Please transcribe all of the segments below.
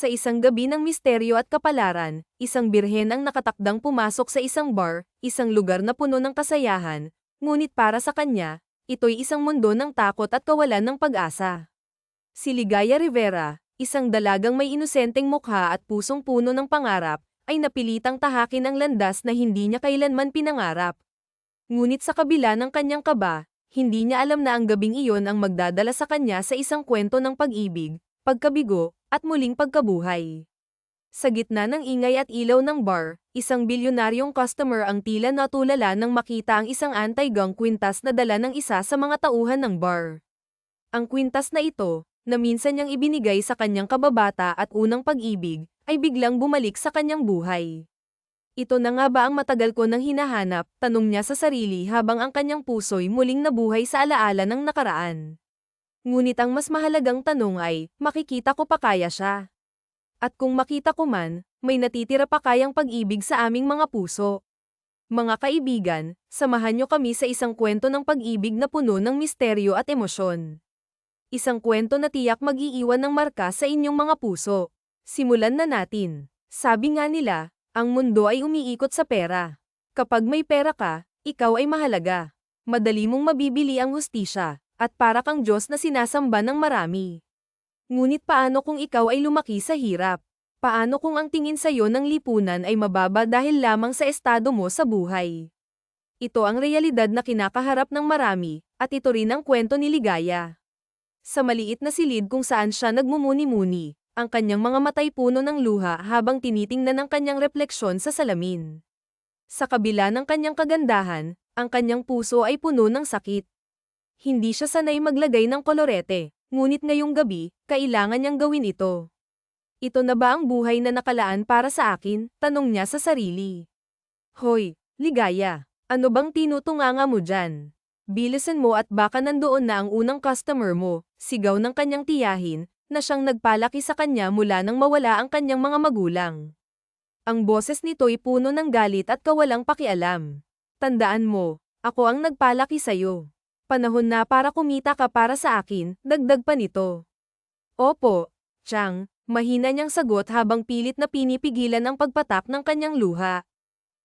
Sa isang gabi ng misteryo at kapalaran, isang birhen ang nakatakdang pumasok sa isang bar, isang lugar na puno ng kasayahan, ngunit para sa kanya, ito'y isang mundo ng takot at kawalan ng pag-asa. Si Ligaya Rivera, isang dalagang may inosenteng mukha at pusong puno ng pangarap, ay napilitang tahakin ang landas na hindi niya kailanman pinangarap. Ngunit sa kabila ng kanyang kaba, hindi niya alam na ang gabing iyon ang magdadala sa kanya sa isang kwento ng pag-ibig, pagkabigo, at muling pagkabuhay. Sa gitna ng ingay at ilaw ng bar, isang bilyonaryong customer ang tila natulala nang makita ang isang anti-gang kwintas na dala ng isa sa mga tauhan ng bar. Ang kwintas na ito, na minsan niyang ibinigay sa kanyang kababata at unang pag-ibig, ay biglang bumalik sa kanyang buhay. Ito na nga ba ang matagal ko nang hinahanap, tanong niya sa sarili habang ang kanyang puso'y muling nabuhay sa alaala ng nakaraan. Ngunit ang mas mahalagang tanong ay, makikita ko pa kaya siya? At kung makita ko man, may natitira pa kayang pag-ibig sa aming mga puso? Mga kaibigan, samahan niyo kami sa isang kwento ng pag-ibig na puno ng misteryo at emosyon. Isang kwento na tiyak mag-iiwan ng marka sa inyong mga puso. Simulan na natin. Sabi nga nila, ang mundo ay umiikot sa pera. Kapag may pera ka, ikaw ay mahalaga. Madali mong mabibili ang hustisya, at para kang Diyos na sinasamba ng marami. Ngunit paano kung ikaw ay lumaki sa hirap? Paano kung ang tingin sa iyo ng lipunan ay mababa dahil lamang sa estado mo sa buhay? Ito ang realidad na kinakaharap ng marami, at ito rin ang kwento ni Ligaya. Sa maliit na silid kung saan siya nagmumuni-muni, ang kanyang mga matay puno ng luha habang tinitingnan ang kanyang refleksyon sa salamin. Sa kabila ng kanyang kagandahan, ang kanyang puso ay puno ng sakit. Hindi siya sanay maglagay ng kolorete, ngunit ngayong gabi, kailangan niyang gawin ito. Ito na ba ang buhay na nakalaan para sa akin? Tanong niya sa sarili. Hoy, Ligaya, ano bang tinutunganga mo dyan? Bilisan mo at baka nandoon na ang unang customer mo, sigaw ng kanyang tiyahin, na siyang nagpalaki sa kanya mula nang mawala ang kanyang mga magulang. Ang boses nito'y puno ng galit at kawalang pakialam. Tandaan mo, ako ang nagpalaki sa'yo. Panahon na para kumita ka para sa akin, dagdag pa nito. Opo, Chang, mahina niyang sagot habang pilit na pinipigilan ang pagpatak ng kanyang luha.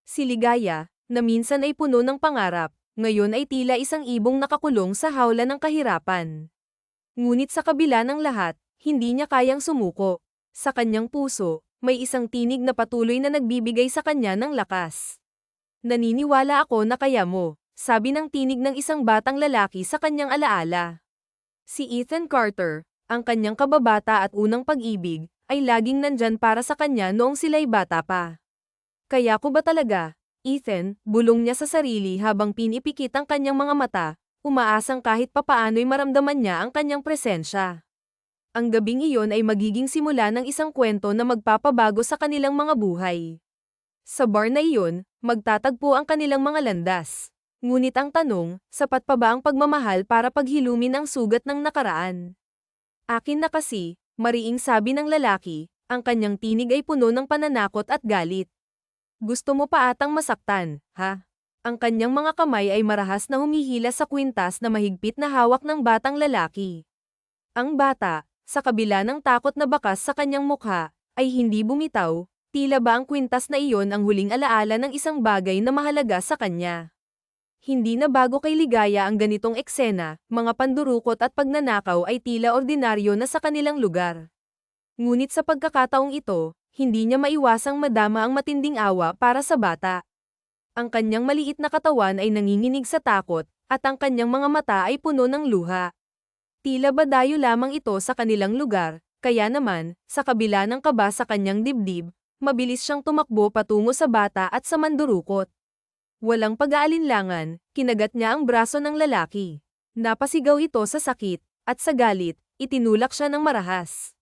Si Ligaya, na minsan ay puno ng pangarap, ngayon ay tila isang ibong nakakulong sa hawla ng kahirapan. Ngunit sa kabila ng lahat, hindi niya kayang sumuko. Sa kanyang puso, may isang tinig na patuloy na nagbibigay sa kanya ng lakas. Naniniwala ako na kaya mo, sabi ng tinig ng isang batang lalaki sa kanyang alaala. Si Ethan Carter, ang kanyang kababata at unang pag-ibig, ay laging nandyan para sa kanya noong sila'y bata pa. Kaya ko ba talaga, Ethan, bulong niya sa sarili habang pinipikit ang kanyang mga mata, umaasang kahit papaano'y maramdaman niya ang kanyang presensya. Ang gabing iyon ay magiging simula ng isang kwento na magpapabago sa kanilang mga buhay. Sa bar na iyon, magtatagpo ang kanilang mga landas. Ngunit ang tanong, sapat pa ba ang pagmamahal para paghilumin ang sugat ng nakaraan? Akin na kasi, mariing sabi ng lalaki, ang kanyang tinig ay puno ng pananakot at galit. Gusto mo pa atang masaktan, ha? Ang kanyang mga kamay ay marahas na humihila sa kwintas na mahigpit na hawak ng batang lalaki. Ang bata, sa kabila ng takot na bakas sa kanyang mukha, ay hindi bumitaw, tila ba ang kwintas na iyon ang huling alaala ng isang bagay na mahalaga sa kanya. Hindi na bago kay Ligaya ang ganitong eksena, mga pandurukot at pagnanakaw ay tila ordinaryo na sa kanilang lugar. Ngunit sa pagkakataong ito, hindi niya maiwasang madama ang matinding awa para sa bata. Ang kanyang maliit na katawan ay nanginginig sa takot, at ang kanyang mga mata ay puno ng luha. Tila ba dayo lamang ito sa kanilang lugar, kaya naman, sa kabila ng kaba sa kanyang dibdib, mabilis siyang tumakbo patungo sa bata at sa mandurukot. Walang pag-aalinlangan, kinagat niya ang braso ng lalaki. Napasigaw ito sa sakit, at sa galit, itinulak siya ng marahas.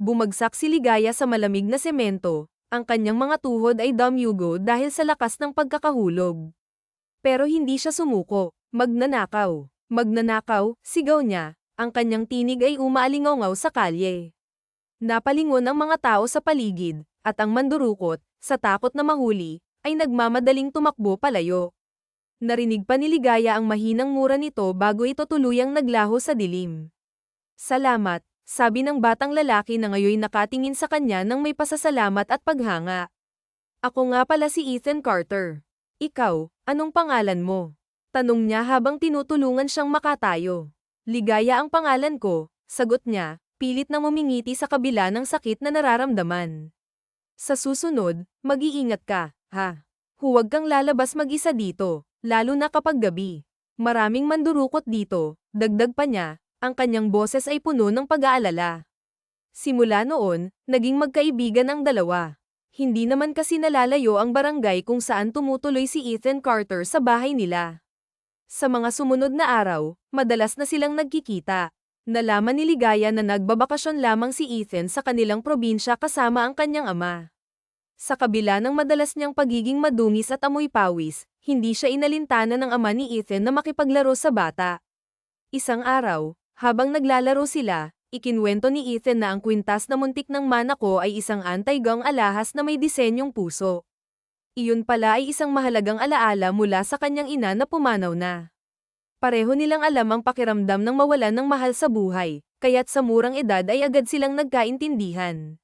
Bumagsak si Ligaya sa malamig na semento, ang kanyang mga tuhod ay dumyugo dahil sa lakas ng pagkakahulog. Pero hindi siya sumuko. Magnanakaw. Magnanakaw, sigaw niya, ang kanyang tinig ay umaalingaw sa kalye. Napalingon ang mga tao sa paligid, at ang mandurukot, sa takot na mahuli, ay nagmamadaling tumakbo palayo. Narinig pa ni Ligaya ang mahinang mura nito bago ito tuluyang naglaho sa dilim. Salamat, sabi ng batang lalaki na ngayoy nakatingin sa kanya ng may pasasalamat at paghanga. Ako nga pala si Ethan Carter. Ikaw, anong pangalan mo? Tanong niya habang tinutulungan siyang makatayo. Ligaya ang pangalan ko, sagot niya, pilit na ngumingiti sa kabila ng sakit na nararamdaman. Sa susunod, mag-iingat ka, ha? Huwag kang lalabas mag-isa dito, lalo na kapag gabi. Maraming mandurukot dito, dagdag pa niya, ang kanyang boses ay puno ng pag-aalala. Simula noon, naging magkaibigan ang dalawa. Hindi naman kasi nalalayo ang barangay kung saan tumutuloy si Ethan Carter sa bahay nila. Sa mga sumunod na araw, madalas na silang nagkikita. Nalaman ni Ligaya na nagbabakasyon lamang si Ethan sa kanilang probinsya kasama ang kanyang ama. Sa kabila ng madalas niyang pagiging madungis at amoy pawis, hindi siya inalintana ng ama ni Ethan na makipaglaro sa bata. Isang araw, habang naglalaro sila, ikinwento ni Ethan na ang kwintas na muntik ng manako ay isang anti-gang alahas na may disenyong puso. Iyon pala ay isang mahalagang alaala mula sa kanyang ina na pumanaw na. Pareho nilang alam ang pakiramdam ng mawalan ng mahal sa buhay, kaya't sa murang edad ay agad silang nagkaintindihan.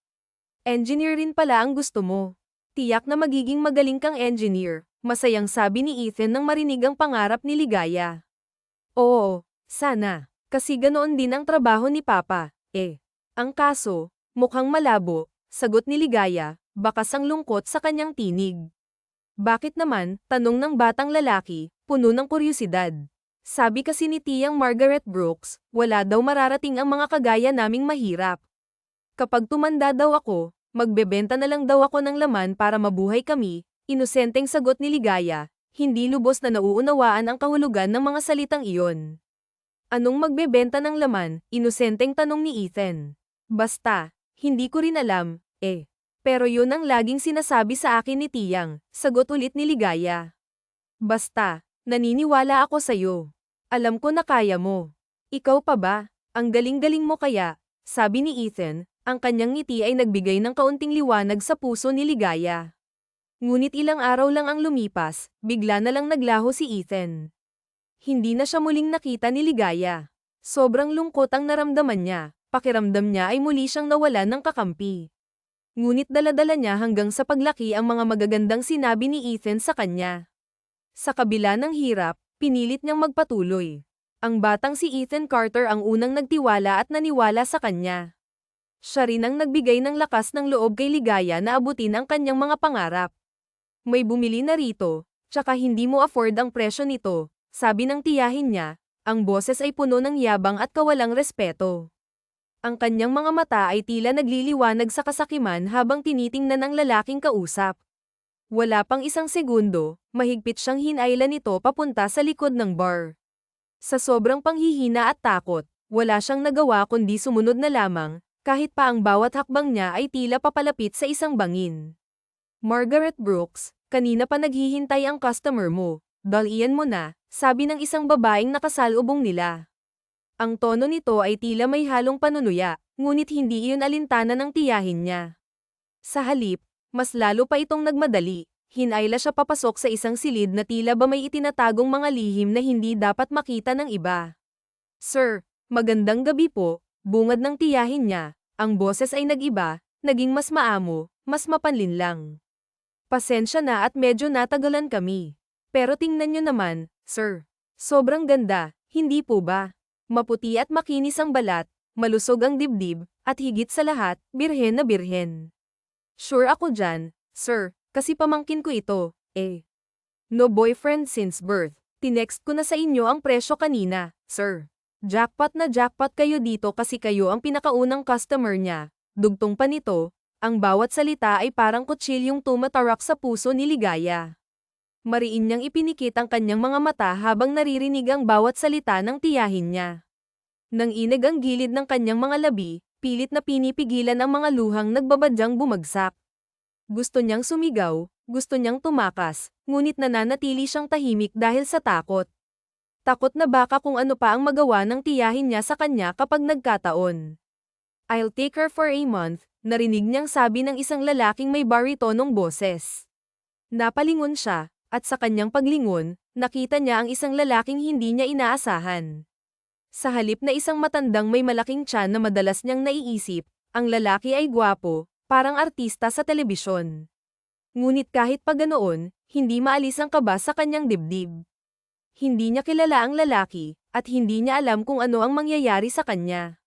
Engineer rin pala ang gusto mo. Tiyak na magiging magaling kang engineer, masayang sabi ni Ethan nang marinig ang pangarap ni Ligaya. Oo, sana. Kasi ganoon din ang trabaho ni Papa, eh. Ang kaso, mukhang malabo, sagot ni Ligaya, bakas ang lungkot sa kanyang tinig. Bakit naman, tanong ng batang lalaki, puno ng kuryosidad. Sabi kasi ni Tiyang Margaret Brooks, wala daw mararating ang mga kagaya naming mahirap. Kapag tumanda daw ako, magbebenta na lang daw ako ng laman para mabuhay kami, inosenteng sagot ni Ligaya, hindi lubos na nauunawaan ang kahulugan ng mga salitang iyon. Anong magbebenta ng laman? Inosenteng tanong ni Ethan. Basta, hindi ko rin alam, eh. Pero yun ang laging sinasabi sa akin ni Tiyang, sagot ulit ni Ligaya. Basta, naniniwala ako sa'yo. Alam ko na kaya mo. Ikaw pa ba? Ang galing-galing mo kaya, sabi ni Ethan, ang kanyang ngiti ay nagbigay ng kaunting liwanag sa puso ni Ligaya. Ngunit ilang araw lang ang lumipas, bigla na lang naglaho si Ethan. Hindi na siya muling nakita ni Ligaya. Sobrang lungkot ang naramdaman niya, pakiramdam niya ay muli siyang nawalan ng kakampi. Ngunit dala-dala niya hanggang sa paglaki ang mga magagandang sinabi ni Ethan sa kanya. Sa kabila ng hirap, pinilit niyang magpatuloy. Ang batang si Ethan Carter ang unang nagtiwala at naniwala sa kanya. Siya rin ang nagbigay ng lakas ng loob kay Ligaya na abutin ang kanyang mga pangarap. May bumili na rito, tsaka hindi mo afford ang presyo nito. Sabi ng tiyahin niya, ang boses ay puno ng yabang at kawalang respeto. Ang kanyang mga mata ay tila nagliliwanag sa kasakiman habang tinitingnan ang lalaking kausap. Wala pang isang segundo, mahigpit siyang hinailan nito papunta sa likod ng bar. Sa sobrang panghihina at takot, wala siyang nagawa kundi sumunod na lamang, kahit pa ang bawat hakbang niya ay tila papalapit sa isang bangin. Margaret Brooks, kanina pa naghihintay ang customer mo. Dalian mo na, sabi ng isang babaeng nakasalubong nila. Ang tono nito ay tila may halong panunuya, ngunit hindi iyon alintana ng tiyahin niya. Sa halip, mas lalo pa itong nagmadali, hinayla siya papasok sa isang silid na tila ba may itinatagong mga lihim na hindi dapat makita ng iba. Sir, magandang gabi po, bungad ng tiyahin niya, ang boses ay nag-iba, naging mas maamo, mas mapanlinlang. Pasensya na at medyo natagalan kami. Pero tingnan nyo naman, sir. Sobrang ganda, hindi po ba? Maputi at makinis ang balat, malusog ang dibdib, at higit sa lahat, birhen na birhen. Sure ako dyan, sir, kasi pamangkin ko ito, eh. No boyfriend since birth. Tinext ko na sa inyo ang presyo kanina, sir. Jackpot na jackpot kayo dito kasi kayo ang pinakaunang customer niya. Dugtong pa nito, ang bawat salita ay parang kutsilyong tumatarak sa puso ni Ligaya. Mariin niyang ipinikit ang kanyang mga mata habang naririnig ang bawat salita ng tiyahin niya. Nang inig ang gilid ng kanyang mga labi, pilit na pinipigilan ang mga luhang nagbabadyang bumagsak. Gusto niyang sumigaw, gusto niyang tumakas, ngunit nananatili siyang tahimik dahil sa takot. Takot na baka kung ano pa ang magawa ng tiyahin niya sa kanya kapag nagkataon. I'll take her for a month, narinig niyang sabi ng isang lalaking may baritonong boses. Napalingon siya. At sa kanyang paglingon, nakita niya ang isang lalaking hindi niya inaasahan. Sa halip na isang matandang may malaking tiyan na madalas niyang naiisip, ang lalaki ay gwapo, parang artista sa telebisyon. Ngunit kahit pa ganoon, hindi maalis ang kaba sa kanyang dibdib. Hindi niya kilala ang lalaki, at hindi niya alam kung ano ang mangyayari sa kanya.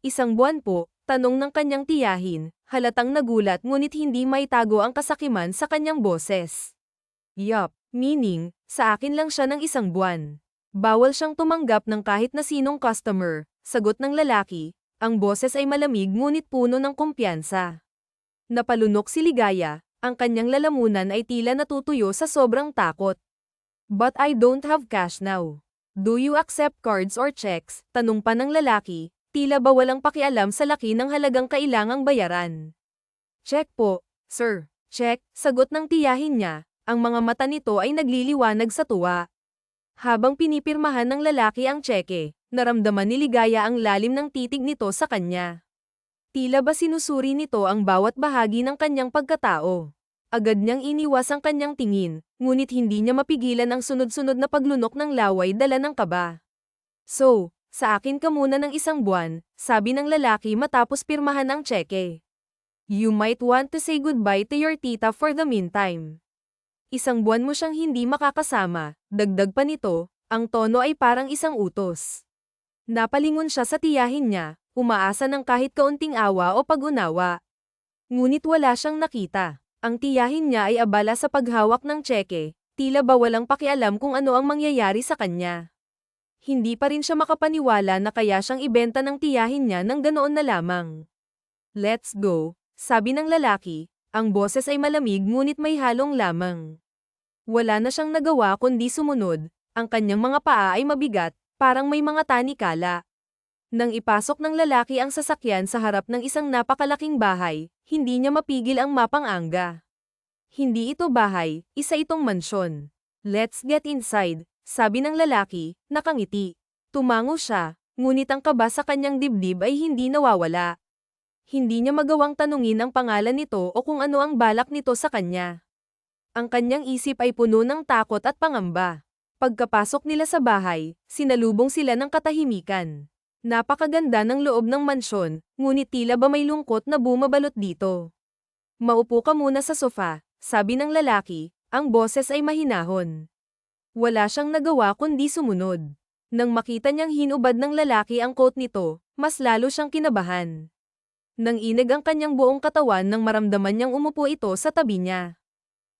Isang buwan po, tanong ng kanyang tiyahin, halatang nagulat ngunit hindi maitago ang kasakiman sa kanyang boses. Yup, meaning, sa akin lang siya ng isang buwan. Bawal siyang tumanggap ng kahit na sinong customer, sagot ng lalaki, ang boses ay malamig ngunit puno ng kumpiyansa. Napalunok si Ligaya, ang kanyang lalamunan ay tila natutuyo sa sobrang takot. But I don't have cash now. Do you accept cards or checks? Tanong pa ng lalaki, tila ba walang pakialam sa laki ng halagang kailangang bayaran. Check po, sir. Check, sagot ng tiyahin niya, ang mga mata nito ay nagliliwanag sa tuwa. Habang pinipirmahan ng lalaki ang tseke, naramdaman ni Ligaya ang lalim ng titig nito sa kanya. Tila ba sinusuri nito ang bawat bahagi ng kanyang pagkatao. Agad niyang iniwas ang kanyang tingin, ngunit hindi niya mapigilan ang sunod-sunod na paglunok ng laway dala ng kaba. So, sa akin ka muna ng isang buwan, sabi ng lalaki matapos pirmahan ang tseke. You might want to say goodbye to your tita for the meantime. Isang buwan mo siyang hindi makakasama, dagdag pa nito, ang tono ay parang isang utos. Napalingon siya sa tiyahin niya, umaasa ng kahit kaunting awa o pag-unawa. Ngunit wala siyang nakita. Ang tiyahin niya ay abala sa paghawak ng tseke, tila ba walang pakialam kung ano ang mangyayari sa kanya. Hindi pa rin siya makapaniwala na kaya siyang ibenta ng tiyahin niya ng ganoon na lamang. Let's go, sabi ng lalaki. Ang boses ay malamig ngunit may halong lamang. Wala na siyang nagawa kundi sumunod, ang kanyang mga paa ay mabigat, parang may mga tanikala. Nang ipasok ng lalaki ang sasakyan sa harap ng isang napakalaking bahay, hindi niya mapigil ang mapang-angga. Hindi ito bahay, isa itong mansyon. Let's get inside, sabi ng lalaki, nakangiti. Tumango siya, ngunit ang kaba sa kanyang dibdib ay hindi nawawala. Hindi niya magawang tanungin ang pangalan nito o kung ano ang balak nito sa kanya. Ang kanyang isip ay puno ng takot at pangamba. Pagkapasok nila sa bahay, sinalubong sila ng katahimikan. Napakaganda ng loob ng mansyon, ngunit tila ba may lungkot na bumabalot dito. Maupo ka muna sa sofa, sabi ng lalaki, ang boses ay mahinahon. Wala siyang nagawa kundi sumunod. Nang makita niyang hinubad ng lalaki ang coat nito, mas lalo siyang kinabahan. Nang inag ang kanyang buong katawan nang maramdaman niyang umupo ito sa tabi niya.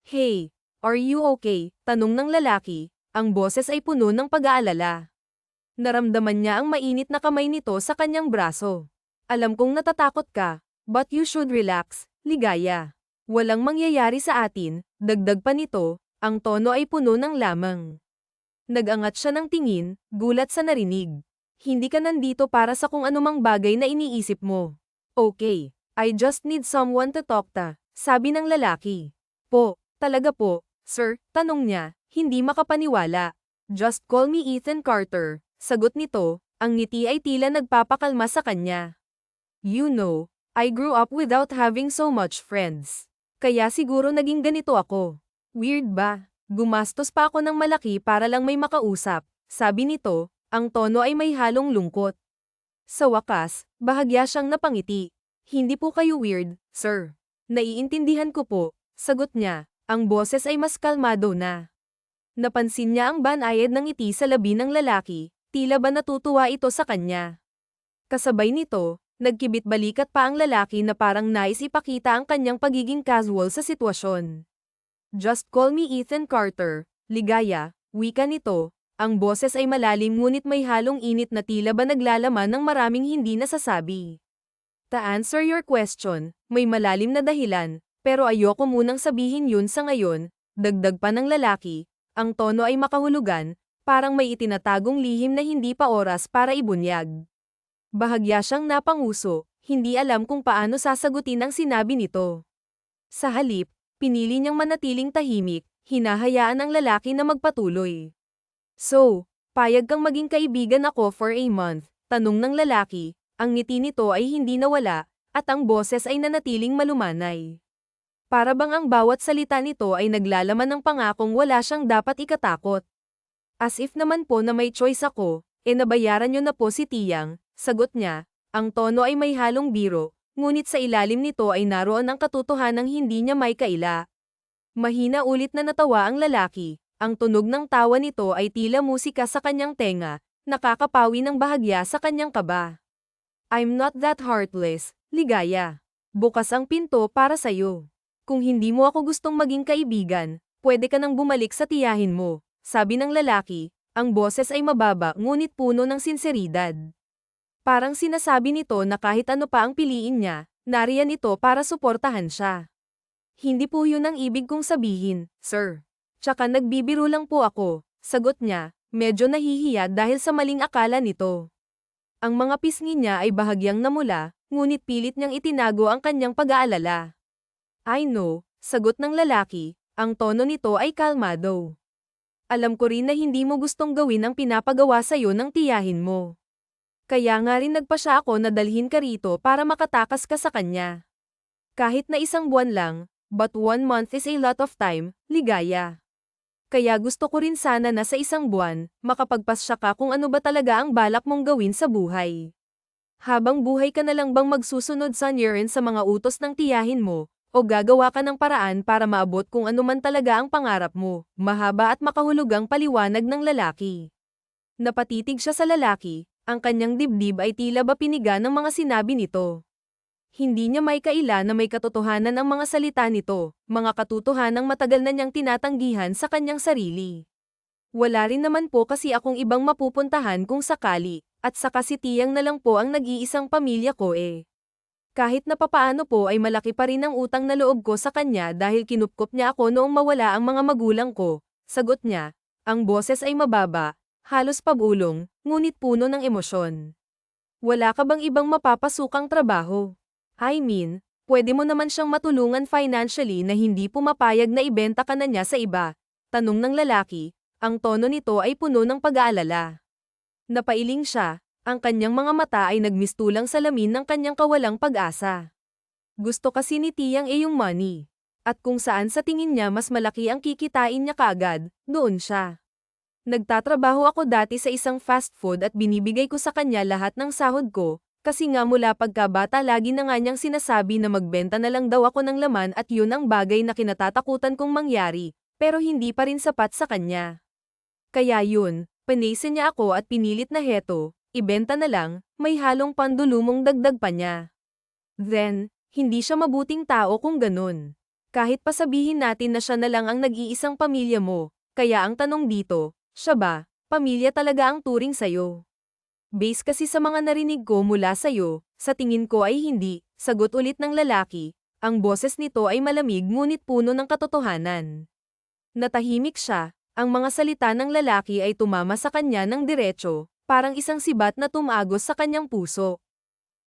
Hey, are you okay? Tanong ng lalaki, ang boses ay puno ng pag-aalala. Naramdaman niya ang mainit na kamay nito sa kanyang braso. Alam kong natatakot ka, but you should relax, Ligaya. Walang mangyayari sa atin, dagdag pa nito, ang tono ay puno ng lamang. Nagangat siya ng tingin, gulat sa narinig. Hindi ka nandito para sa kung anumang bagay na iniisip mo. Okay, I just need someone to talk to, sabi ng lalaki. Po, talaga po, sir, tanong niya, hindi makapaniwala. Just call me Ethan Carter, sagot nito, ang ngiti ay tila nagpapakalma sa kanya. You know, I grew up without having so much friends. Kaya siguro naging ganito ako. Weird ba? Gumastos pa ako ng malaki para lang may makausap, sabi nito, ang tono ay may halong lungkot. Sa wakas, bahagya siyang napangiti. Hindi po kayo weird, sir. Naiintindihan ko po, sagot niya, ang boses ay mas kalmado na. Napansin niya ang banayad ng ngiti sa labi ng lalaki, tila ba natutuwa ito sa kanya. Kasabay nito, nagkibit balikat pa ang lalaki na parang nais ipakita ang kanyang pagiging casual sa sitwasyon. Just call me Ethan Carter, Ligaya, wika nito. Ang boses ay malalim ngunit may halong init na tila ba naglalaman ng maraming hindi nasasabi. To answer your question, may malalim na dahilan, pero ayoko munang sabihin yun sa ngayon, dagdag pa ng lalaki, ang tono ay makahulugan, parang may itinatagong lihim na hindi pa oras para ibunyag. Bahagya siyang napanguso, hindi alam kung paano sasagutin ang sinabi nito. Sa halip, pinili niyang manatiling tahimik, hinahayaan ang lalaki na magpatuloy. So, payag kang maging kaibigan ako for a month, tanong ng lalaki, ang ngiti nito ay hindi nawala, at ang boses ay nanatiling malumanay. Para bang ang bawat salita nito ay naglalaman ng pangakong wala siyang dapat ikatakot. As if naman po na may choice ako, Nabayaran niyo na po si Tiyang, sagot niya. Ang tono ay may halong biro, ngunit sa ilalim nito ay naroon ang katotohanang hindi niya may kaila. Mahina ulit na natawa ang lalaki. Ang tunog ng tawa nito ay tila musika sa kanyang tenga, nakakapawi ng bahagya sa kanyang kaba. I'm not that heartless, Ligaya. Bukas ang pinto para sa'yo. Kung hindi mo ako gustong maging kaibigan, pwede ka nang bumalik sa tiyahin mo, sabi ng lalaki. Ang boses ay mababa ngunit puno ng sinseridad. Parang sinasabi nito na kahit ano pa ang piliin niya, nariyan ito para suportahan siya. Hindi po yun ang ibig kong sabihin, sir. Tsaka nagbibiro lang po ako, sagot niya, medyo nahihiya dahil sa maling akala nito. Ang mga pisngi niya ay bahagyang namula, ngunit pilit niyang itinago ang kanyang pag-aalala. I know, sagot ng lalaki, ang tono nito ay kalmado. Alam ko rin na hindi mo gustong gawin ang pinapagawa sa'yo ng tiyahin mo. Kaya nga rin nagpasya ako na dalhin ka rito para makatakas ka sa kanya. Kahit na 1 buwan lang, but 1 month is a lot of time, Ligaya. Kaya gusto ko rin sana na sa 1 buwan, makapagpasya ka kung ano ba talaga ang balak mong gawin sa buhay. Habang buhay ka na lang bang magsusunod sa mga utos ng tiyahin mo, o gagawa ka ng paraan para maabot kung ano man talaga ang pangarap mo, mahaba at makahulugang paliwanag ng lalaki. Napatitig siya sa lalaki, ang kanyang dibdib ay tila ba piniga ng mga sinabi nito. Hindi niya may kaila na may katotohanan ang mga salita nito, mga katotohanang matagal na niyang tinatanggihan sa kanyang sarili. Wala rin naman po kasi akong ibang mapupuntahan kung sakali, at saka si Tiyang na lang po ang nag-iisang pamilya ko eh. Kahit na papaano po ay malaki pa rin ang utang na loob ko sa kanya dahil kinupkop niya ako noong mawala ang mga magulang ko, sagot niya. Ang boses ay mababa, halos pabulong, ngunit puno ng emosyon. Wala ka bang ibang mapapasukang trabaho? I mean, pwede mo naman siyang matulungan financially na hindi pumapayag na ibenta ka na niya sa iba. Tanong ng lalaki, ang tono nito ay puno ng pag-aalala. Napailing siya, ang kanyang mga mata ay nagmistulang salamin ng kanyang kawalang pag-asa. Gusto kasi ni Tiyang yung money. At kung saan sa tingin niya mas malaki ang kikitain niya kaagad, doon siya. Nagtatrabaho ako dati sa isang fast food at binibigay ko sa kanya lahat ng sahod ko, kasi nga mula pagkabata lagi na nga niyang sinasabi na magbenta na lang daw ako ng laman at yun ang bagay na kinatatakutan kong mangyari, pero hindi pa rin sapat sa kanya. Kaya yun, pinase niya ako at pinilit na heto, ibenta na lang, may halong pandulumong dagdag pa niya. Then, hindi siya mabuting tao kung ganun. Kahit pa sabihin natin na siya na lang ang nag-iisang pamilya mo, kaya ang tanong dito, siya ba, pamilya talaga ang turing sa'yo? Base kasi sa mga narinig ko mula sa'yo, sa tingin ko ay hindi, sagot ulit ng lalaki, ang boses nito ay malamig ngunit puno ng katotohanan. Natahimik siya, ang mga salita ng lalaki ay tumama sa kanya ng diretso, parang isang sibat na tumagos sa kanyang puso.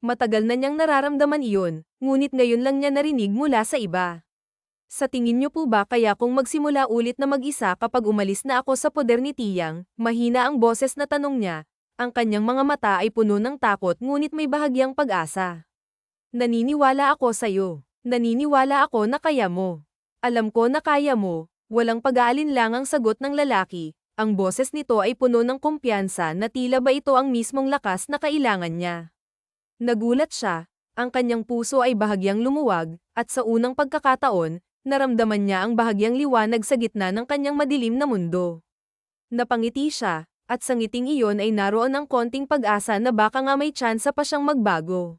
Matagal na niyang nararamdaman iyon, ngunit ngayon lang niya narinig mula sa iba. Sa tingin niyo po ba kaya kung magsimula ulit na mag-isa kapag umalis na ako sa poder ni Tiyang, mahina ang boses na tanong niya, ang kanyang mga mata ay puno ng takot ngunit may bahagyang pag-asa. Naniniwala ako sa'yo. Naniniwala ako na kaya mo. Alam ko na kaya mo, walang pag-aalinlangang sagot ng lalaki, ang boses nito ay puno ng kumpiyansa na tila ba ito ang mismong lakas na kailangan niya. Nagulat siya, ang kanyang puso ay bahagyang lumuwag, at sa unang pagkakataon, naramdaman niya ang bahagyang liwanag sa gitna ng kanyang madilim na mundo. Napangiti siya, at sa ngiting iyon ay naroon ang konting pag-asa na baka nga may tsansa pa siyang magbago.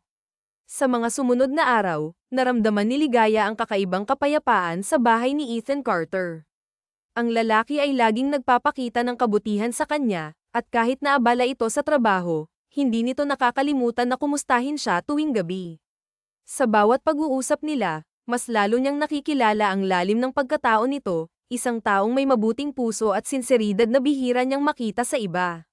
Sa mga sumunod na araw, naramdaman ni Ligaya ang kakaibang kapayapaan sa bahay ni Ethan Carter. Ang lalaki ay laging nagpapakita ng kabutihan sa kanya, at kahit naabala ito sa trabaho, hindi nito nakakalimutan na kumustahin siya tuwing gabi. Sa bawat pag-uusap nila, mas lalo niyang nakikilala ang lalim ng pagkatao nito, isang taong may mabuting puso at sinseridad na bihira niyang makita sa iba.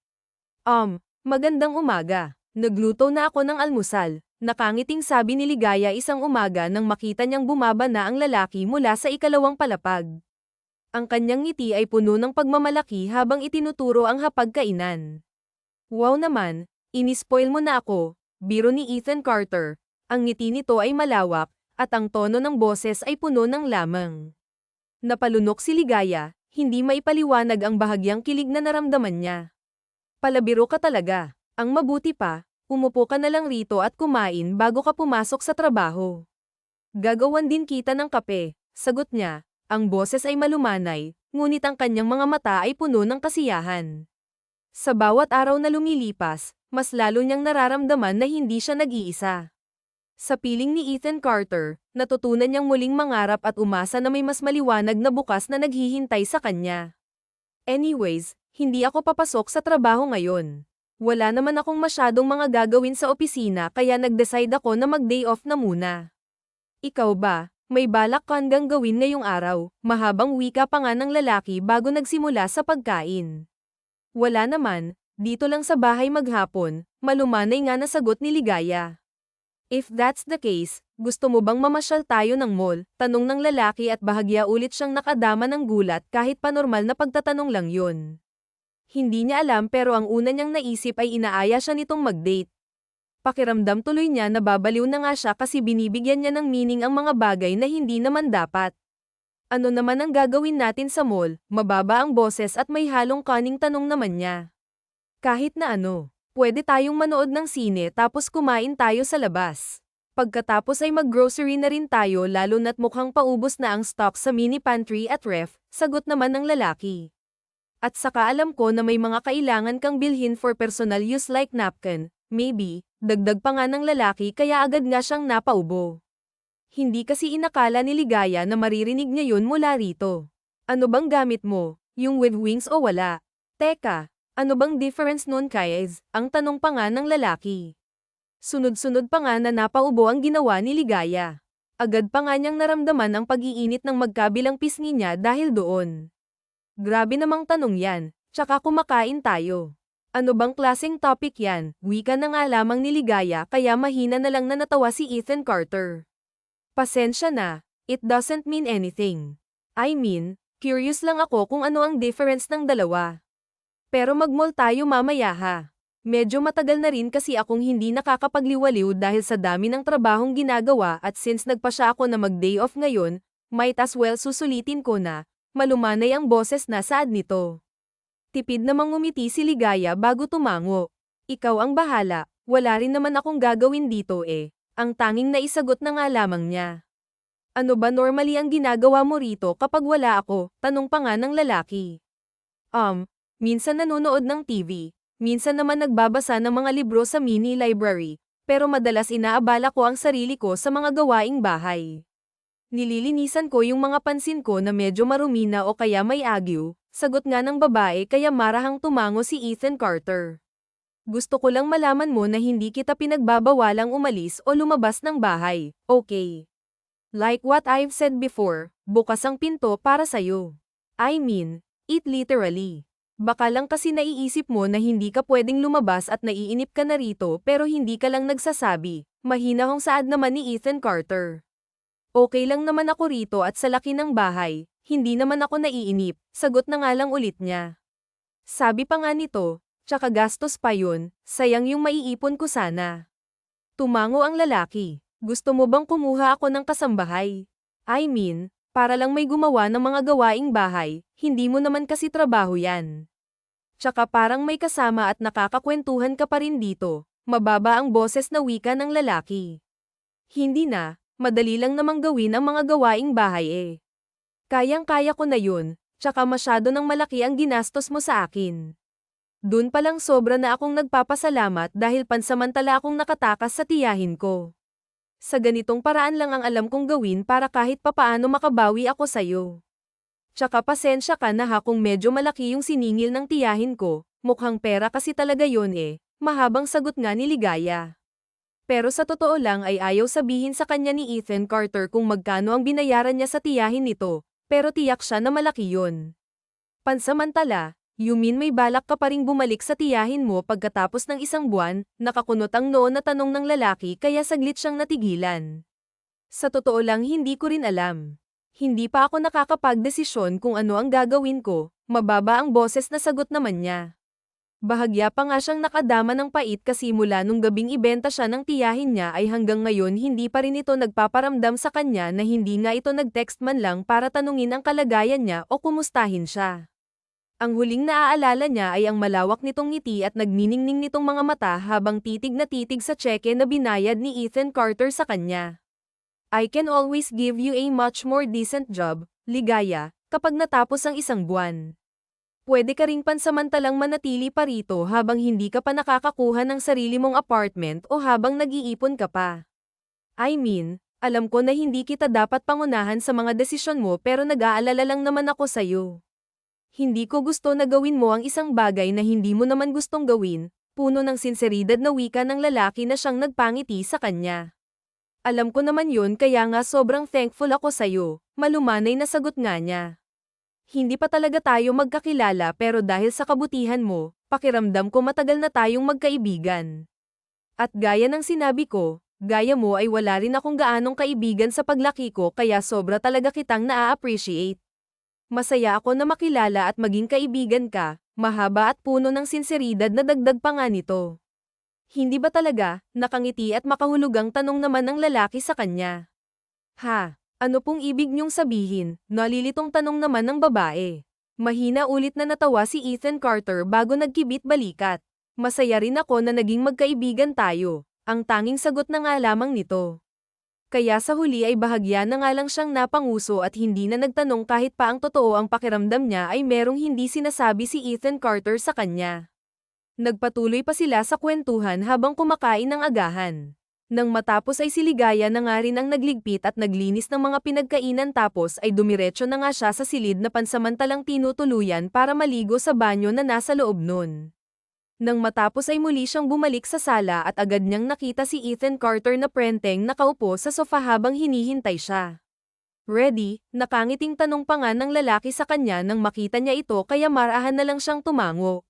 Magandang umaga. Nagluto na ako ng almusal, nakangiting sabi ni Ligaya isang umaga nang makita niyang bumaba na ang lalaki mula sa ikalawang palapag. Ang kanyang ngiti ay puno ng pagmamalaki habang itinuturo ang hapagkainan. Wow naman, inispoil mo na ako, biro ni Ethan Carter. Ang ngiti nito ay malawak, at ang tono ng boses ay puno ng lamang. Napalunok si Ligaya, hindi maipaliwanag ang bahagyang kilig na naramdaman niya. Palabiro ka talaga. Ang mabuti pa, umupo ka na lang rito at kumain bago ka pumasok sa trabaho. Gagawan din kita ng kape, sagot niya. Ang boses ay malumanay, ngunit ang kanyang mga mata ay puno ng kasiyahan. Sa bawat araw na lumilipas, mas lalo niyang nararamdaman na hindi siya nag-iisa. Sa piling ni Ethan Carter, natutunan niyang muling mangarap at umasa na may mas maliwanag na bukas na naghihintay sa kanya. Anyways, hindi ako papasok sa trabaho ngayon. Wala naman akong masyadong mga gagawin sa opisina kaya nag-decide ako na mag-day off na muna. Ikaw ba, may balak ka hanggang gawin ngayong araw? Mahabang wika pa nga ng lalaki bago nagsimula sa pagkain. Wala naman, dito lang sa bahay maghapon, malumanay nga na sagot ni Ligaya. If that's the case, gusto mo bang mamasyal tayo ng mall? Tanong ng lalaki at bahagya ulit siyang nakadama ng gulat kahit panormal na pagtatanong lang yun. Hindi niya alam pero ang una niyang naisip ay inaaya siya nitong mag-date. Pakiramdam tuloy niya na babaliw na nga siya kasi binibigyan niya ng meaning ang mga bagay na hindi naman dapat. Ano naman ang gagawin natin sa mall? Mababa ang boses at may halong kaning tanong naman niya. Kahit na ano. Pwede tayong manood ng sine tapos kumain tayo sa labas. Pagkatapos ay mag-grocery na rin tayo lalo na't mukhang paubos na ang stock sa mini pantry at ref, sagot naman ng lalaki. At saka alam ko na may mga kailangan kang bilhin for personal use like napkin, maybe, dagdag pa nga ng lalaki kaya agad nga siyang napaubo. Hindi kasi inakala ni Ligaya na maririnig niya yun mula rito. Ano bang gamit mo? Yung with wings o wala? Teka. Ano bang difference nun guys? Ang tanong pa nga ng lalaki. Sunod-sunod pa nga na napaubo ang ginawa ni Ligaya. Agad pa nga niyang naramdaman ang pag-iinit ng magkabilang pisngi niya dahil doon. Grabe namang tanong yan, tsaka kumakain tayo. Ano bang klaseng topic yan? Wika na nga lamang ni Ligaya kaya mahina na lang na natawa si Ethan Carter. Pasensya na, it doesn't mean anything. I mean, curious lang ako kung ano ang difference ng dalawa. Pero mag-mall tayo mamaya ha. Medyo matagal na rin kasi akong hindi nakakapagliwaliw dahil sa dami ng trabahong ginagawa at since nagpasya ako na mag-day off ngayon, might as well susulitin ko na, malumanay ang boses na saad nito. Tipid namang ngumiti si Ligaya bago tumango. Ikaw ang bahala, wala rin naman akong gagawin dito eh. Ang tanging naisagot na nga lamang niya. Ano ba normally ang ginagawa mo rito kapag wala ako? Tanong pa nga ng lalaki. Minsan nanonood ng TV, minsan naman nagbabasa ng mga libro sa mini library, pero madalas inaabala ko ang sarili ko sa mga gawaing bahay. Nililinisan ko yung mga pansin ko na medyo marumi na o kaya may agyo, sagot nga ng babae kaya marahang tumango si Ethan Carter. Gusto ko lang malaman mo na hindi kita pinagbabawalang umalis o lumabas ng bahay, okay? Like what I've said before, bukas ang pinto para sa'yo. I mean, it literally. Baka lang kasi naiisip mo na hindi ka pwedeng lumabas at naiinip ka na rito pero hindi ka lang nagsasabi. Mahinahong saad naman ni Ethan Carter. Okay lang naman ako rito at sa laki ng bahay, hindi naman ako naiinip, sagot na nga lang ulit niya. Sabi pa nga nito, tsaka gastos pa yun, sayang yung maiipon ko sana. Tumango ang lalaki, gusto mo bang kumuha ako ng kasambahay? I mean, para lang may gumawa ng mga gawaing bahay, hindi mo naman kasi trabaho yan. Tsaka parang may kasama at nakakakwentuhan ka pa rin dito, mababa ang boses na wika ng lalaki. Hindi na, madali lang namang gawin ang mga gawaing bahay eh. Kayang-kaya ko na yun, tsaka masyado ng malaki ang ginastos mo sa akin. Dun palang sobra na akong nagpapasalamat dahil pansamantala akong nakatakas sa tiyahin ko. Sa ganitong paraan lang ang alam kong gawin para kahit papaano makabawi ako sa'yo. Tsaka pasensya ka na ha kung medyo malaki yung siningil ng tiyahin ko, mukhang pera kasi talaga yon eh, mahabang sagot nga ni Ligaya. Pero sa totoo lang ay ayaw sabihin sa kanya ni Ethan Carter kung magkano ang binayaran niya sa tiyahin nito, pero tiyak siya na malaki yon. Pansamantala, you mean may balak ka pa ring bumalik sa tiyahin mo pagkatapos ng isang buwan? Nakakunot ang noon na tanong ng lalaki kaya saglit siyang natigilan. Sa totoo lang hindi ko rin alam. Hindi pa ako nakakapagdesisyon kung ano ang gagawin ko, mababa ang boses na sagot naman niya. Bahagya pa nga siyang nakadama ng pait kasi mula nung gabing ibenta siya ng tiyahin niya ay hanggang ngayon hindi pa rin ito nagpaparamdam sa kanya na hindi nga ito nag-text man lang para tanungin ang kalagayan niya o kumustahin siya. Ang huling naaalala niya ay ang malawak nitong ngiti at nagniningning nitong mga mata habang titig na titig sa tseke na binayad ni Ethan Carter sa kanya. I can always give you a much more decent job, ligaya, kapag natapos ang isang buwan. Pwede ka ring pansamantalang manatili pa rito habang hindi ka pa nakakakuha ng sarili mong apartment o habang nag-iipon ka pa. I mean, alam ko na hindi kita dapat pangunahan sa mga desisyon mo pero nag-aalala lang naman ako sa'yo. Hindi ko gusto na gawin mo ang isang bagay na hindi mo naman gustong gawin, puno ng sinseridad na wika ng lalaki na siyang nagpangiti sa kanya. Alam ko naman yun kaya nga sobrang thankful ako sa'yo, malumanay na sagot nga niya. Hindi pa talaga tayo magkakilala pero dahil sa kabutihan mo, pakiramdam ko matagal na tayong magkaibigan. At gaya ng sinabi ko, gaya mo ay wala rin akong gaanong kaibigan sa paglaki ko kaya sobra talaga kitang naa-appreciate. Masaya ako na makilala at maging kaibigan ka, mahaba at puno ng sinseridad na dagdag pa nga nito. Hindi ba talaga, nakangiti at makahulugang tanong naman ng lalaki sa kanya. Ha, ano pong ibig niyong sabihin, nalilitong tanong naman ng babae. Mahina ulit na natawa si Ethan Carter bago nagkibit balikat. Masaya rin ako na naging magkaibigan tayo, ang tanging sagot na nga lamang nito. Kaya sa huli ay bahagya na nga lang siyang napanguso at hindi na nagtanong kahit pa ang totoo ang pakiramdam niya ay merong hindi sinasabi si Ethan Carter sa kanya. Nagpatuloy pa sila sa kwentuhan habang kumakain ng agahan. Nang matapos ay si Ligaya na nga rin ang nagligpit at naglinis ng mga pinagkainan tapos ay dumiretso na nga siya sa silid na pansamantalang tinutuluyan para maligo sa banyo na nasa loob nun. Nang matapos ay muli siyang bumalik sa sala at agad niyang nakita si Ethan Carter na prenteng nakaupo sa sofa habang hinihintay siya. Ready? Nakangiting tanong pa nga ng lalaki sa kanya nang makita niya ito kaya marahan na lang siyang tumango.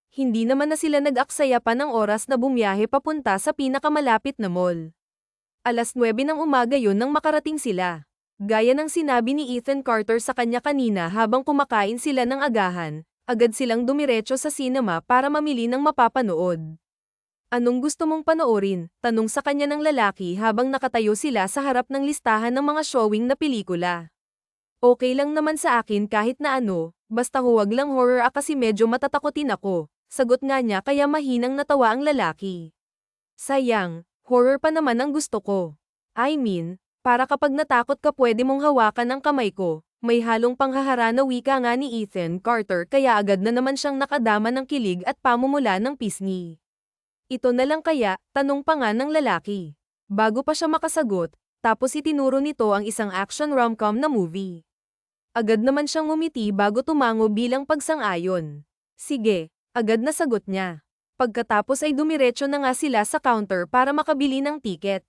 Hindi naman na sila nag-aksaya pa ng oras na bumiyahe papunta sa pinakamalapit na mall. 9:00 ng umaga yun nang makarating sila. Gaya ng sinabi ni Ethan Carter sa kanya kanina habang kumakain sila ng agahan, agad silang dumiretso sa cinema para mamili ng mapapanood. Anong gusto mong panoorin? Tanong sa kanya ng lalaki habang nakatayo sila sa harap ng listahan ng mga showing na pelikula. Okay lang naman sa akin kahit na ano, basta huwag lang horror kasi medyo matatakotin ako, sagot nga niya kaya mahinang natawa ang lalaki. Sayang, horror pa naman ang gusto ko. I mean, para kapag natakot ka pwede mong hawakan ang kamay ko. May halong panghahara na wika nga ni Ethan Carter kaya agad na naman siyang nakadama ng kilig at pamumula ng pisngi. Ito na lang kaya, tanong pa nga ng lalaki. Bago pa siya makasagot, tapos itinuro nito ang isang action rom-com na movie. Agad naman siyang ngumiti bago tumango bilang pagsang-ayon. Sige, agad na sagot niya. Pagkatapos ay dumiretso na nga sila sa counter para makabili ng tiket.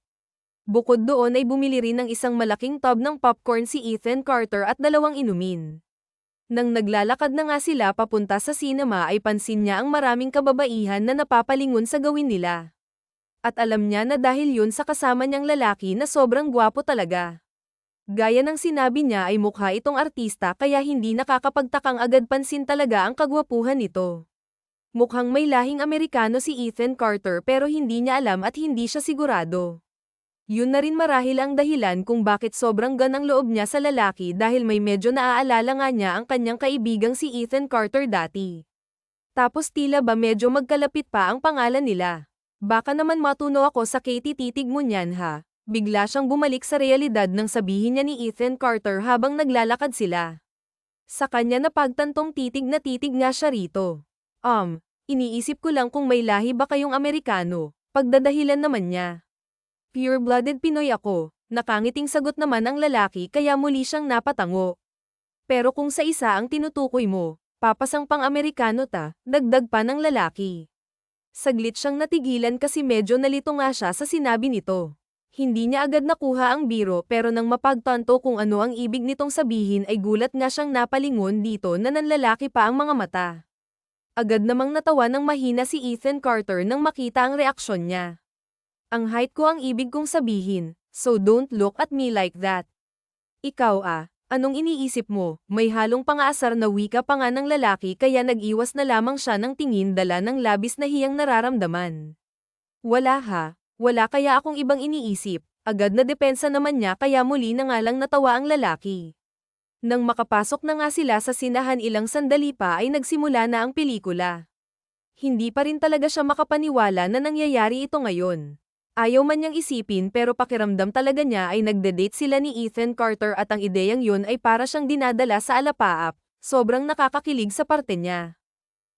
Bukod doon ay bumili rin ng isang malaking tub ng popcorn si Ethan Carter at 2 inumin. Nang naglalakad na nga sila papunta sa cinema ay pansin niya ang maraming kababaihan na napapalingon sa gawin nila. At alam niya na dahil yun sa kasama niyang lalaki na sobrang gwapo talaga. Gaya ng sinabi niya ay mukha itong artista kaya hindi nakakapagtakang agad pansin talaga ang kagwapuhan nito. Mukhang may lahing Amerikano si Ethan Carter pero hindi niya alam at hindi siya sigurado. Yun na rin marahil ang dahilan kung bakit sobrang ganang loob niya sa lalaki dahil may medyo naaalala nga niya ang kanyang kaibigang si Ethan Carter dati. Tapos tila ba medyo magkalapit pa ang pangalan nila. Baka naman matuno ako sa Katie titig mo niyan ha. Bigla siyang bumalik sa realidad nang sabihin niya ni Ethan Carter habang naglalakad sila. Sa kanya napagtantong titig na titig nga siya rito. Iniisip ko lang kung may lahi ba kayong Amerikano, pagdadahilan naman niya. Pure-blooded Pinoy ako, nakangiting sagot naman ang lalaki kaya muli siyang napatango. Pero kung sa isa ang tinutukoy mo, papasang pang-Amerikano ta, dagdag pa ng lalaki. Saglit siyang natigilan kasi medyo nalito nga siya sa sinabi nito. Hindi niya agad nakuha ang biro pero nang mapagtanto kung ano ang ibig nitong sabihin ay gulat nga siyang napalingon dito na nanlalaki pa ang mga mata. Agad namang natawa ng mahina si Ethan Carter nang makita ang reaksyon niya. Ang height ko ang ibig kong sabihin, so don't look at me like that. Ikaw anong iniisip mo? May halong pangaasar na wika pa nga ng lalaki kaya nag-iwas na lamang siya ng tingin dala ng labis na hiyang nararamdaman. Wala kaya akong ibang iniisip, agad na depensa naman niya kaya muli na nga lang natawa ang lalaki. Nang makapasok na nga sila sa sinahan ilang sandali pa ay nagsimula na ang pelikula. Hindi pa rin talaga siya makapaniwala na nangyayari ito ngayon. Ayaw man niyang isipin pero pakiramdam talaga niya ay nagde-date sila ni Ethan Carter at ang ideyang yun ay para siyang dinadala sa alapaap, sobrang nakakakilig sa parte niya.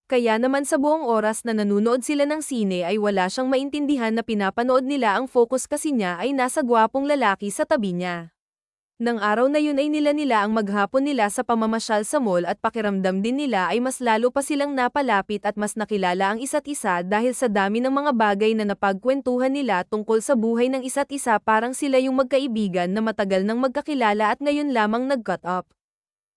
Kaya naman sa buong oras na nanunood sila ng sine ay wala siyang maintindihan na pinapanood nila ang focus kasi niya ay nasa gwapong lalaki sa tabi niya. Nang araw na yun ay nila ang maghapon nila sa pamamasyal sa mall at pakiramdam din nila ay mas lalo pa silang napalapit at mas nakilala ang isa't isa dahil sa dami ng mga bagay na napagkwentuhan nila tungkol sa buhay ng isa't isa parang sila yung magkaibigan na matagal nang magkakilala at ngayon lamang nag-cut up.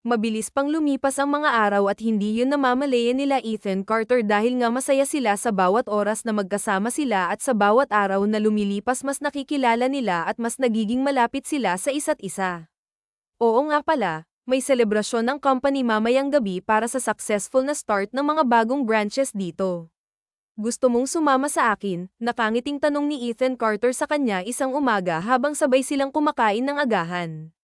Mabilis pang lumipas ang mga araw at hindi yun namamalayan nila Ethan Carter dahil nga masaya sila sa bawat oras na magkasama sila at sa bawat araw na lumilipas mas nakikilala nila at mas nagiging malapit sila sa isa't isa. Oo nga pala, may selebrasyon ng company mamayang gabi para sa successful na start ng mga bagong branches dito. Gusto mong sumama sa akin? Nakangiting tanong ni Ethan Carter sa kanya isang umaga habang sabay silang kumakain ng agahan.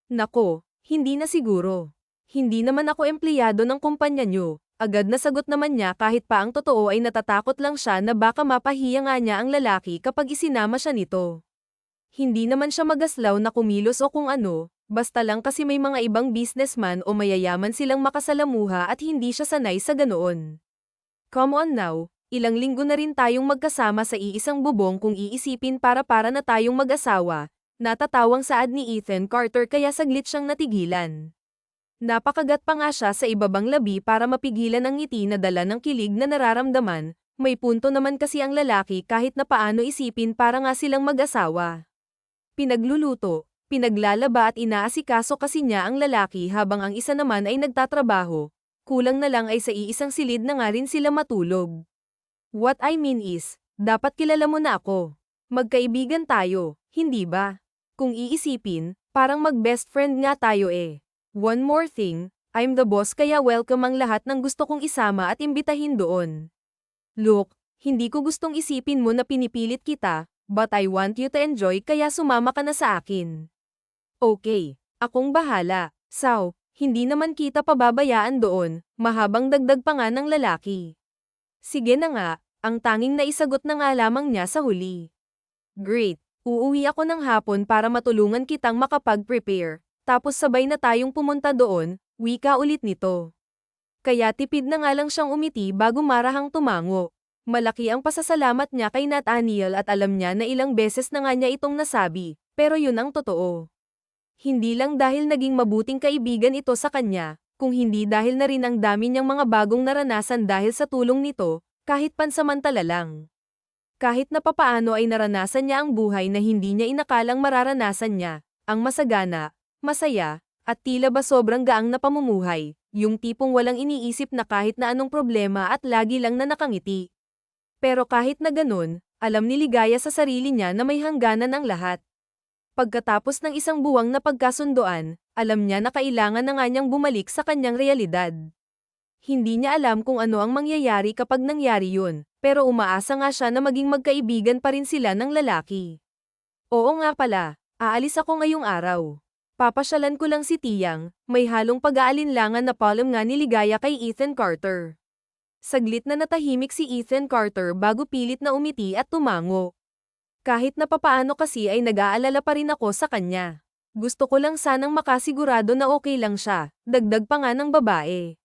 Nako, hindi na siguro. Hindi naman ako empleyado ng kumpanya nyo. Agad na sagot naman niya kahit pa ang totoo ay natatakot lang siya na baka mapahiya nga niya ang lalaki kapag isinama siya nito. Hindi naman siya magaslaw na kumilos o kung ano, basta lang kasi may mga ibang businessman o mayayaman silang makasalamuha at hindi siya sanay sa ganoon. Come on now, ilang linggo na rin tayong magkasama sa iisang bubong kung iisipin para na tayong mag-asawa. Natatawang saad ni Ethan Carter kaya saglit siyang natigilan. Napakagat pa nga siya sa ibabang labi para mapigilan ang ngiti na dala ng kilig na nararamdaman, may punto naman kasi ang lalaki kahit na paano isipin para nga silang mag-asawa. Pinagluluto, pinaglalaba at inaasikaso kasi niya ang lalaki habang ang isa naman ay nagtatrabaho, kulang na lang ay sa iisang silid na nga rin sila matulog. What I mean is, dapat kilala mo na ako. Magkaibigan tayo, hindi ba? Kung iisipin, parang mag-best friend nga tayo eh. One more thing, I'm the boss kaya welcome ang lahat ng gusto kong isama at imbitahin doon. Look, hindi ko gustong isipin mo na pinipilit kita, but I want you to enjoy kaya sumama ka na sa akin. Okay, akong bahala. So, hindi naman kita pababayaan doon, mahabang dagdag pa nga ng lalaki. Sige na nga, ang tanging naisagot na nga lamang niya sa huli. Great. Uuwi ako ng hapon para matulungan kitang makapag-prepare, tapos sabay na tayong pumunta doon, wika ulit nito. Kaya tipid na nga lang siyang umiti bago marahang tumango. Malaki ang pasasalamat niya kay Nathaniel at alam niya na ilang beses na nga niya itong nasabi, pero yun ang totoo. Hindi lang dahil naging mabuting kaibigan ito sa kanya, kung hindi dahil na rin ang dami niyang mga bagong naranasan dahil sa tulong nito, kahit pansamantala lang. Kahit na papaano ay naranasan niya ang buhay na hindi niya inakalang mararanasan niya, ang masagana, masaya, at tila ba sobrang gaang na pamumuhay, yung tipong walang iniisip na kahit na anong problema at lagi lang na nakangiti. Pero kahit na ganun, alam ni Ligaya sa sarili niya na may hangganan ang lahat. Pagkatapos ng isang buwang na pagkasunduan, alam niya na kailangan na nga niyang bumalik sa kanyang realidad. Hindi niya alam kung ano ang mangyayari kapag nangyari yun, pero umaasa nga siya na maging magkaibigan pa rin sila ng lalaki. Oo nga pala, aalis ako ngayong araw. Papasyalan ko lang si Tiyang, may halong pag-aalinlangan na palm nga ni Ligaya kay Ethan Carter. Saglit na natahimik si Ethan Carter bago pilit na umiti at tumango. Kahit na papaano kasi ay nag-aalala pa rin ako sa kanya. Gusto ko lang sanang makasigurado na okay lang siya, dagdag pa nga ng babae.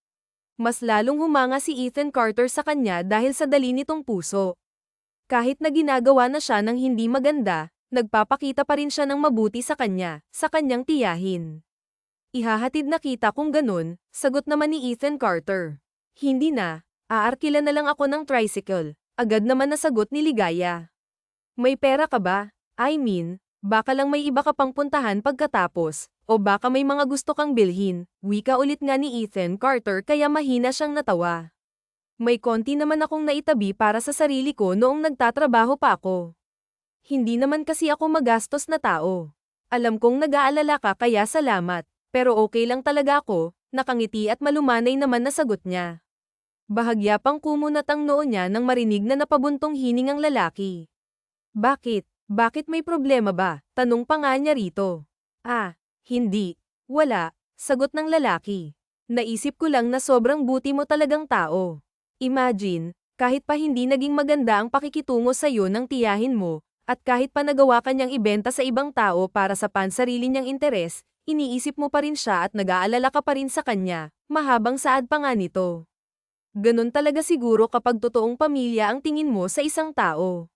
Mas lalong humanga si Ethan Carter sa kanya dahil sa dali nitong puso. Kahit na ginagawa na siya ng hindi maganda, nagpapakita pa rin siya ng mabuti sa kanya, sa kanyang tiyahin. Ihahatid na kita kung ganun, sagot naman ni Ethan Carter. Hindi na, aarkila na lang ako ng tricycle, agad naman nasagot ni Ligaya. May pera ka ba? I mean, baka lang may iba ka pang puntahan pagkatapos. O baka may mga gusto kang bilhin, wika ulit nga ni Ethan Carter kaya mahina siyang natawa. May konti naman akong naitabi para sa sarili ko noong nagtatrabaho pa ako. Hindi naman kasi ako magastos na tao. Alam kong nag-aalala ka kaya salamat, pero okay lang talaga ako, nakangiti at malumanay naman na sagot niya. Bahagya pang kumunat ang noo niya nang marinig na napabuntong hining ang lalaki. Bakit? Bakit may problema ba? Tanong pa nga niya rito. Hindi. Wala. Sagot ng lalaki. Naisip ko lang na sobrang buti mo talagang tao. Imagine, kahit pa hindi naging maganda ang pakikitungo sa'yo ng tiyahin mo, at kahit pa nagawa ka niyang ibenta sa ibang tao para sa pansarili niyang interes, iniisip mo pa rin siya at nag-aalala ka pa rin sa kanya, mahabang saad pa nga nito. Ganun talaga siguro kapag totoong pamilya ang tingin mo sa isang tao.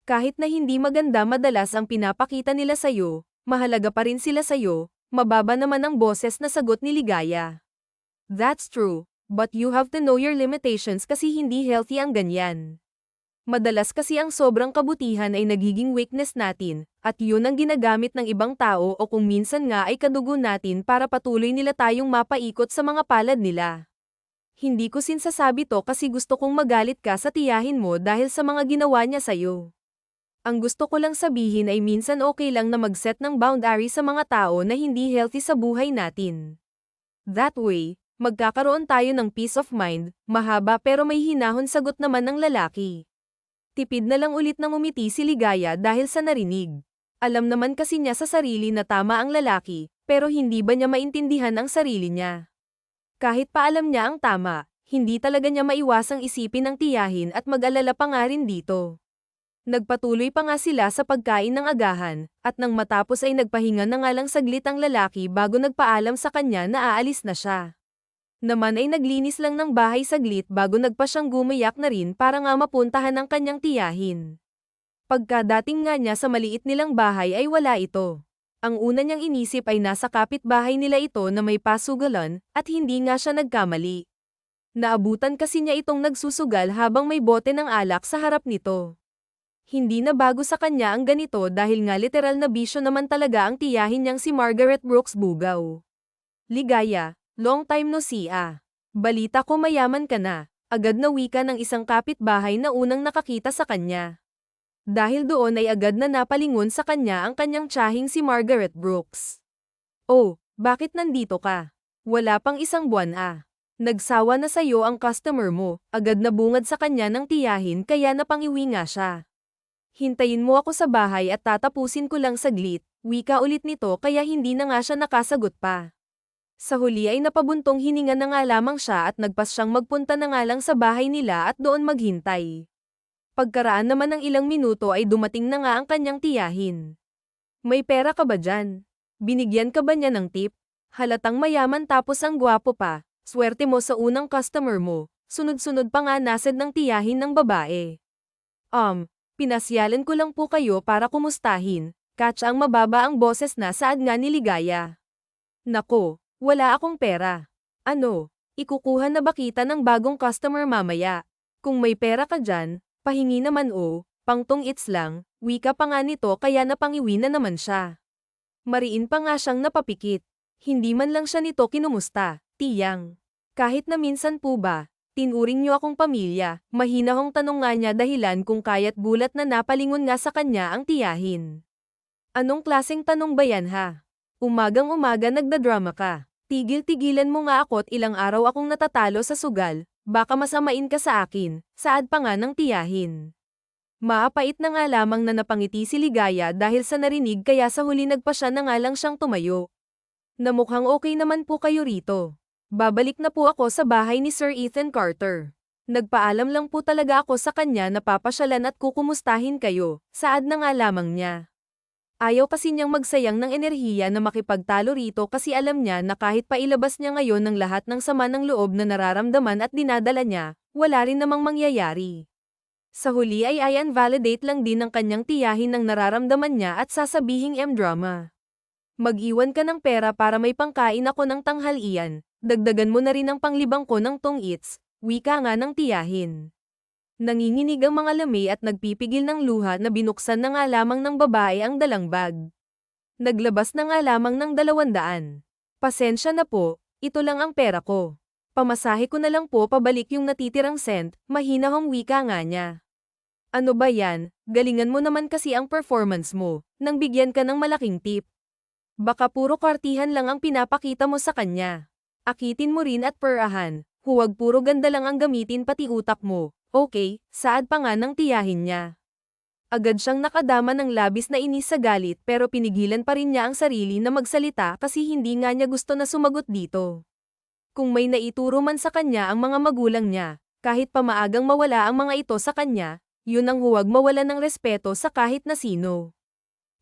Kahit na hindi maganda madalas ang pinapakita nila sa'yo, mahalaga pa rin sila sa'yo, mababa naman ang boses na sagot ni Ligaya. That's true, but you have to know your limitations kasi hindi healthy ang ganyan. Madalas kasi ang sobrang kabutihan ay nagiging weakness natin, at yun ang ginagamit ng ibang tao o kung minsan nga ay kadugo natin para patuloy nila tayong mapaikot sa mga palad nila. Hindi ko sinsasabi to kasi gusto kong magalit ka sa tiyahin mo dahil sa mga ginawa niya sa'yo. Ang gusto ko lang sabihin ay minsan okay lang na mag-set ng boundary sa mga tao na hindi healthy sa buhay natin. That way, magkakaroon tayo ng peace of mind, mahaba pero may hinahon sagot naman ng lalaki. Tipid na lang ulit ng umiti si Ligaya dahil sa narinig. Alam naman kasi niya sa sarili na tama ang lalaki, pero hindi ba niya maintindihan ang sarili niya? Kahit pa alam niya ang tama, hindi talaga niya maiwasang isipin ang tiyahin at mag-alala pa nga rin dito. Nagpatuloy pa nga sila sa pagkain ng agahan, at nang matapos ay nagpahinga na nga lang saglit ang lalaki bago nagpaalam sa kanya na aalis na siya. Naman ay naglinis lang ng bahay saglit bago nagpa siyang gumayak na rin para nga mapuntahan ang kanyang tiyahin. Pagkadating nga niya sa maliit nilang bahay ay wala ito. Ang una niyang inisip ay nasa kapitbahay nila ito na may pasugalan, at hindi nga siya nagkamali. Naabutan kasi niya itong nagsusugal habang may bote ng alak sa harap nito. Hindi na bago sa kanya ang ganito dahil nga literal na bisyo naman talaga ang tiyahin niyang si Margaret Brooks Bugaw. Ligaya, long time no see ah. Balita ko mayaman ka na, agad na wika ng isang kapitbahay na unang nakakita sa kanya. Dahil doon ay agad na napalingon sa kanya ang kanyang tiyahing si Margaret Brooks. Oh, bakit nandito ka? Wala pang isang buwan ah. Nagsawa na sa'yo ang customer mo, agad na bungad sa kanya ng tiyahin kaya napangiwi nga siya. Hintayin mo ako sa bahay at tatapusin ko lang saglit, wika ulit nito kaya hindi na nga siya nakasagot pa. Sa huli ay napabuntong hininga na nga lamang siya at nagpas siyang magpunta na nga lang sa bahay nila at doon maghintay. Pagkaraan naman ng ilang minuto ay dumating na nga ang kanyang tiyahin. May pera ka ba dyan? Binigyan ka ba niya ng tip? Halatang mayaman tapos ang gwapo pa, swerte mo sa unang customer mo, sunod-sunod pa nga nased ng tiyahin ng babae. Pinasyalan ko lang po kayo para kumustahin, catch ang mababa ang boses na saad nga ni Ligaya. Nako, wala akong pera. Ano, ikukuha na ba kita ng bagong customer mamaya? Kung may pera ka dyan, pahingi naman pangtong its lang, wika pa nga nito kaya napangiwi na naman siya. Mariin pa nga siyang napapikit. Hindi man lang siya nito kinumusta, tiyang. Kahit na minsan po ba, tinuring niyo akong pamilya, mahinahong tanong nga niya dahilan kung kaya't gulat na napalingon nga sa kanya ang tiyahin. Anong klaseng tanong ba yan ha? Umagang-umaga nagdadrama ka. Tigil-tigilan mo nga ako't ilang araw akong natatalo sa sugal, baka masamain ka sa akin, saad pa nga ng tiyahin. Maapait na nga lamang na napangiti si Ligaya dahil sa narinig kaya sa huli nagpa siya na nga lang siyang tumayo. Na mukhang okay naman po kayo rito. Babalik na po ako sa bahay ni Sir Ethan Carter. Nagpaalam lang po talaga ako sa kanya na papasyalan at kukumustahin kayo, saad na nga lamang niya. Ayaw kasi niyang magsayang ng enerhiya na makipagtalo rito kasi alam niya na kahit pailabas niya ngayon ng lahat ng sama ng loob na nararamdaman at dinadala niya, wala rin namang mangyayari. Sa huli ay i-validate lang din ng kanyang tiyahin ng nararamdaman niya at sasabihing drama. Mag-iwan ka ng pera para may pangkain ako ng tanghalian, dagdagan mo na rin ang panglibang ko ng tong-its, wika nga ng tiyahin. Nanginginig ang mga lami at nagpipigil ng luha na binuksan na nga lamang ng babae ang dalang bag. Naglabas na nga lamang ng 200. Pasensya na po, ito lang ang pera ko. Pamasahe ko na lang po pabalik yung natitirang cent, mahinahong wika nga niya. Ano ba yan, galingan mo naman kasi ang performance mo, nang bigyan ka ng malaking tip. Baka puro kwartihan lang ang pinapakita mo sa kanya. Akitin mo rin at perahan, huwag puro ganda lang ang gamitin pati utak mo, okay, saad pa nga ng tiyahin niya. Agad siyang nakadama ng labis na inis sa galit pero pinigilan pa rin niya ang sarili na magsalita kasi hindi nga niya gusto na sumagot dito. Kung may naituro man sa kanya ang mga magulang niya, kahit pa maagang mawala ang mga ito sa kanya, yun ang huwag mawala ng respeto sa kahit na sino.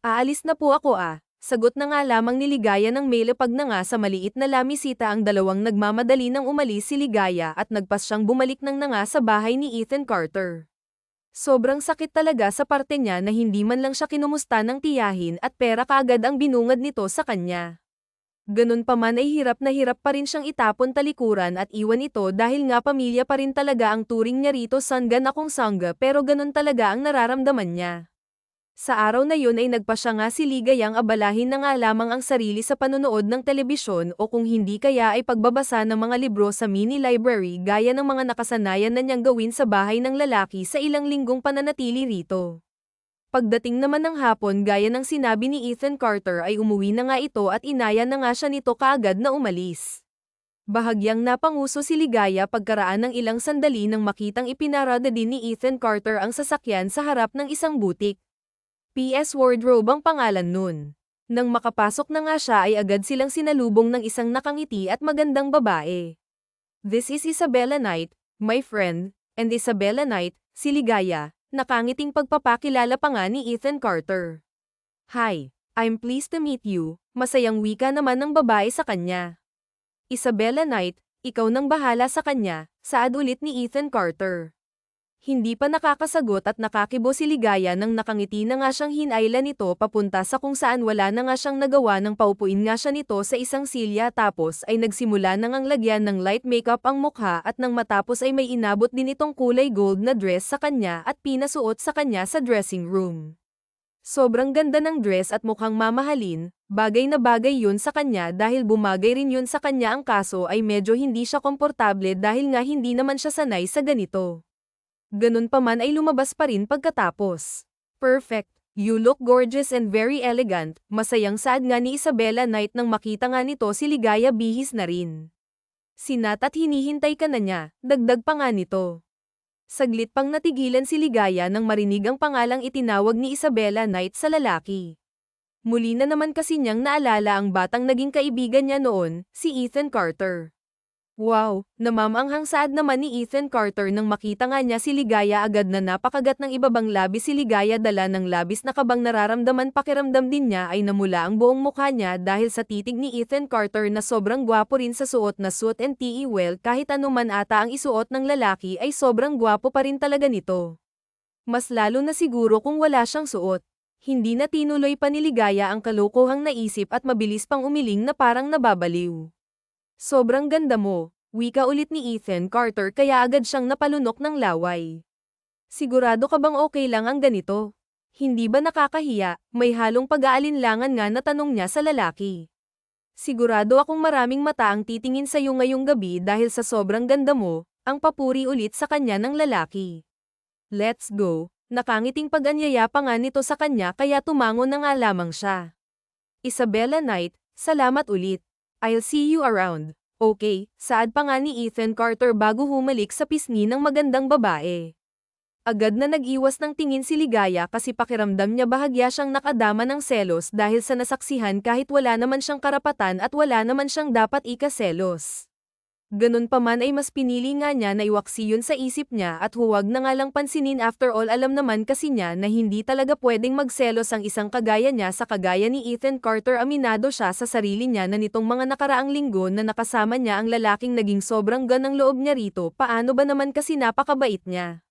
Aalis na po ako sagot na nga lamang ni Ligaya ng mailapag na nga sa maliit na lamisita ang dalawang nagmamadali nang umalis si Ligaya at nagpas siyang bumalik nang na nga sa bahay ni Ethan Carter. Sobrang sakit talaga sa parte niya na hindi man lang siya kinumusta ng tiyahin at pera kaagad ang binungad nito sa kanya. Ganun pa man ay hirap na hirap pa rin siyang itapon talikuran at iwan ito dahil nga pamilya pa rin talaga ang turing niya rito sangga na kung sangga pero ganun talaga ang nararamdaman niya. Sa araw na yun ay nagpa siya nga si Ligayang abalahin na nga lamang ang sarili sa panonood ng telebisyon o kung hindi kaya ay pagbabasa ng mga libro sa mini library gaya ng mga nakasanayan na niyang gawin sa bahay ng lalaki sa ilang linggong pananatili rito. Pagdating naman ng hapon gaya ng sinabi ni Ethan Carter ay umuwi na nga ito at inaya na nga siya nito kaagad na umalis. Bahagyang napanguso si Ligaya pagkaraan ng ilang sandali nang makitang ipinarada din ni Ethan Carter ang sasakyan sa harap ng isang butik. PS Wardrobe ang pangalan nun. Nang makapasok na nga siya ay agad silang sinalubong ng isang nakangiti at magandang babae. This is Isabella Knight, my friend, and Isabella Knight, si Ligaya, nakangiting pagpapakilala pa nga ni Ethan Carter. Hi, I'm pleased to meet you, masayang wika naman ng babae sa kanya. Isabella Knight, ikaw nang bahala sa kanya, saad ulit ni Ethan Carter. Hindi pa nakakasagot at nakakibo si Ligaya nang nakangiti na nga siyang hinayla nito papunta sa kung saan wala na nga siyang nagawa nang paupuin nga siya nito sa isang silya tapos ay nagsimula na ngang lagyan ng light makeup ang mukha at nang matapos ay may inabot din itong kulay gold na dress sa kanya at pinasuot sa kanya sa dressing room. Sobrang ganda ng dress at mukhang mamahalin, bagay na bagay yun sa kanya dahil bumagay rin yun sa kanya ang kaso ay medyo hindi siya komportable dahil nga hindi naman siya sanay sa ganito. Ganun pa man ay lumabas pa rin pagkatapos. Perfect, you look gorgeous and very elegant, masayang saad nga ni Isabella Knight nang makita nga nito si Ligaya bihis na rin. Sinat at hinihintay ka na niya, dagdag pa nga nito. Saglit pang natigilan si Ligaya nang marinig ang pangalang itinawag ni Isabella Knight sa lalaki. Muli na naman kasi niyang naalala ang batang naging kaibigan niya noon, si Ethan Carter. Wow, namamanghang saad naman ni Ethan Carter nang makita nga niya si Ligaya agad na napakagat ng ibabang labis si Ligaya dala ng labis na kabang nararamdaman pakiramdam din niya ay namula ang buong mukha niya dahil sa titig ni Ethan Carter na sobrang gwapo rin sa suot na suit and tie well kahit anuman ata ang isuot ng lalaki ay sobrang gwapo pa rin talaga nito. Mas lalo na siguro kung wala siyang suot. Hindi na tinuloy pa ni Ligaya ang kalokohang naisip at mabilis pang umiling na parang nababaliw. Sobrang ganda mo, wika ulit ni Ethan Carter kaya agad siyang napalunok ng laway. Sigurado ka bang okay lang ang ganito? Hindi ba nakakahiya? May halong pag-aalinlangan nga na tanong niya sa lalaki. Sigurado akong maraming mata ang titingin sa iyo ngayong gabi dahil sa sobrang ganda mo, ang papuri ulit sa kanya ng lalaki. Let's go, nakangiting pag-anyaya pa nga nito sa kanya kaya tumango na nga lamang siya. Isabella Knight, salamat ulit. I'll see you around. Okay, saad pa nga ni Ethan Carter bago humalik sa pisngi ng magandang babae. Agad na nag-iwas ng tingin si Ligaya kasi pakiramdam niya bahagya siyang nakadama ng selos dahil sa nasaksihan kahit wala naman siyang karapatan at wala naman siyang dapat ikaselos. Ganun pa man ay mas pinili nga niya na iwaksi yun sa isip niya at huwag na nga lang pansinin after all alam naman kasi niya na hindi talaga pwedeng magselos ang isang kagaya niya sa kagaya ni Ethan Carter aminado siya sa sarili niya na nitong mga nakaraang linggo na nakasama niya ang lalaking naging sobrang ganang loob niya rito paano ba naman kasi napakabait niya.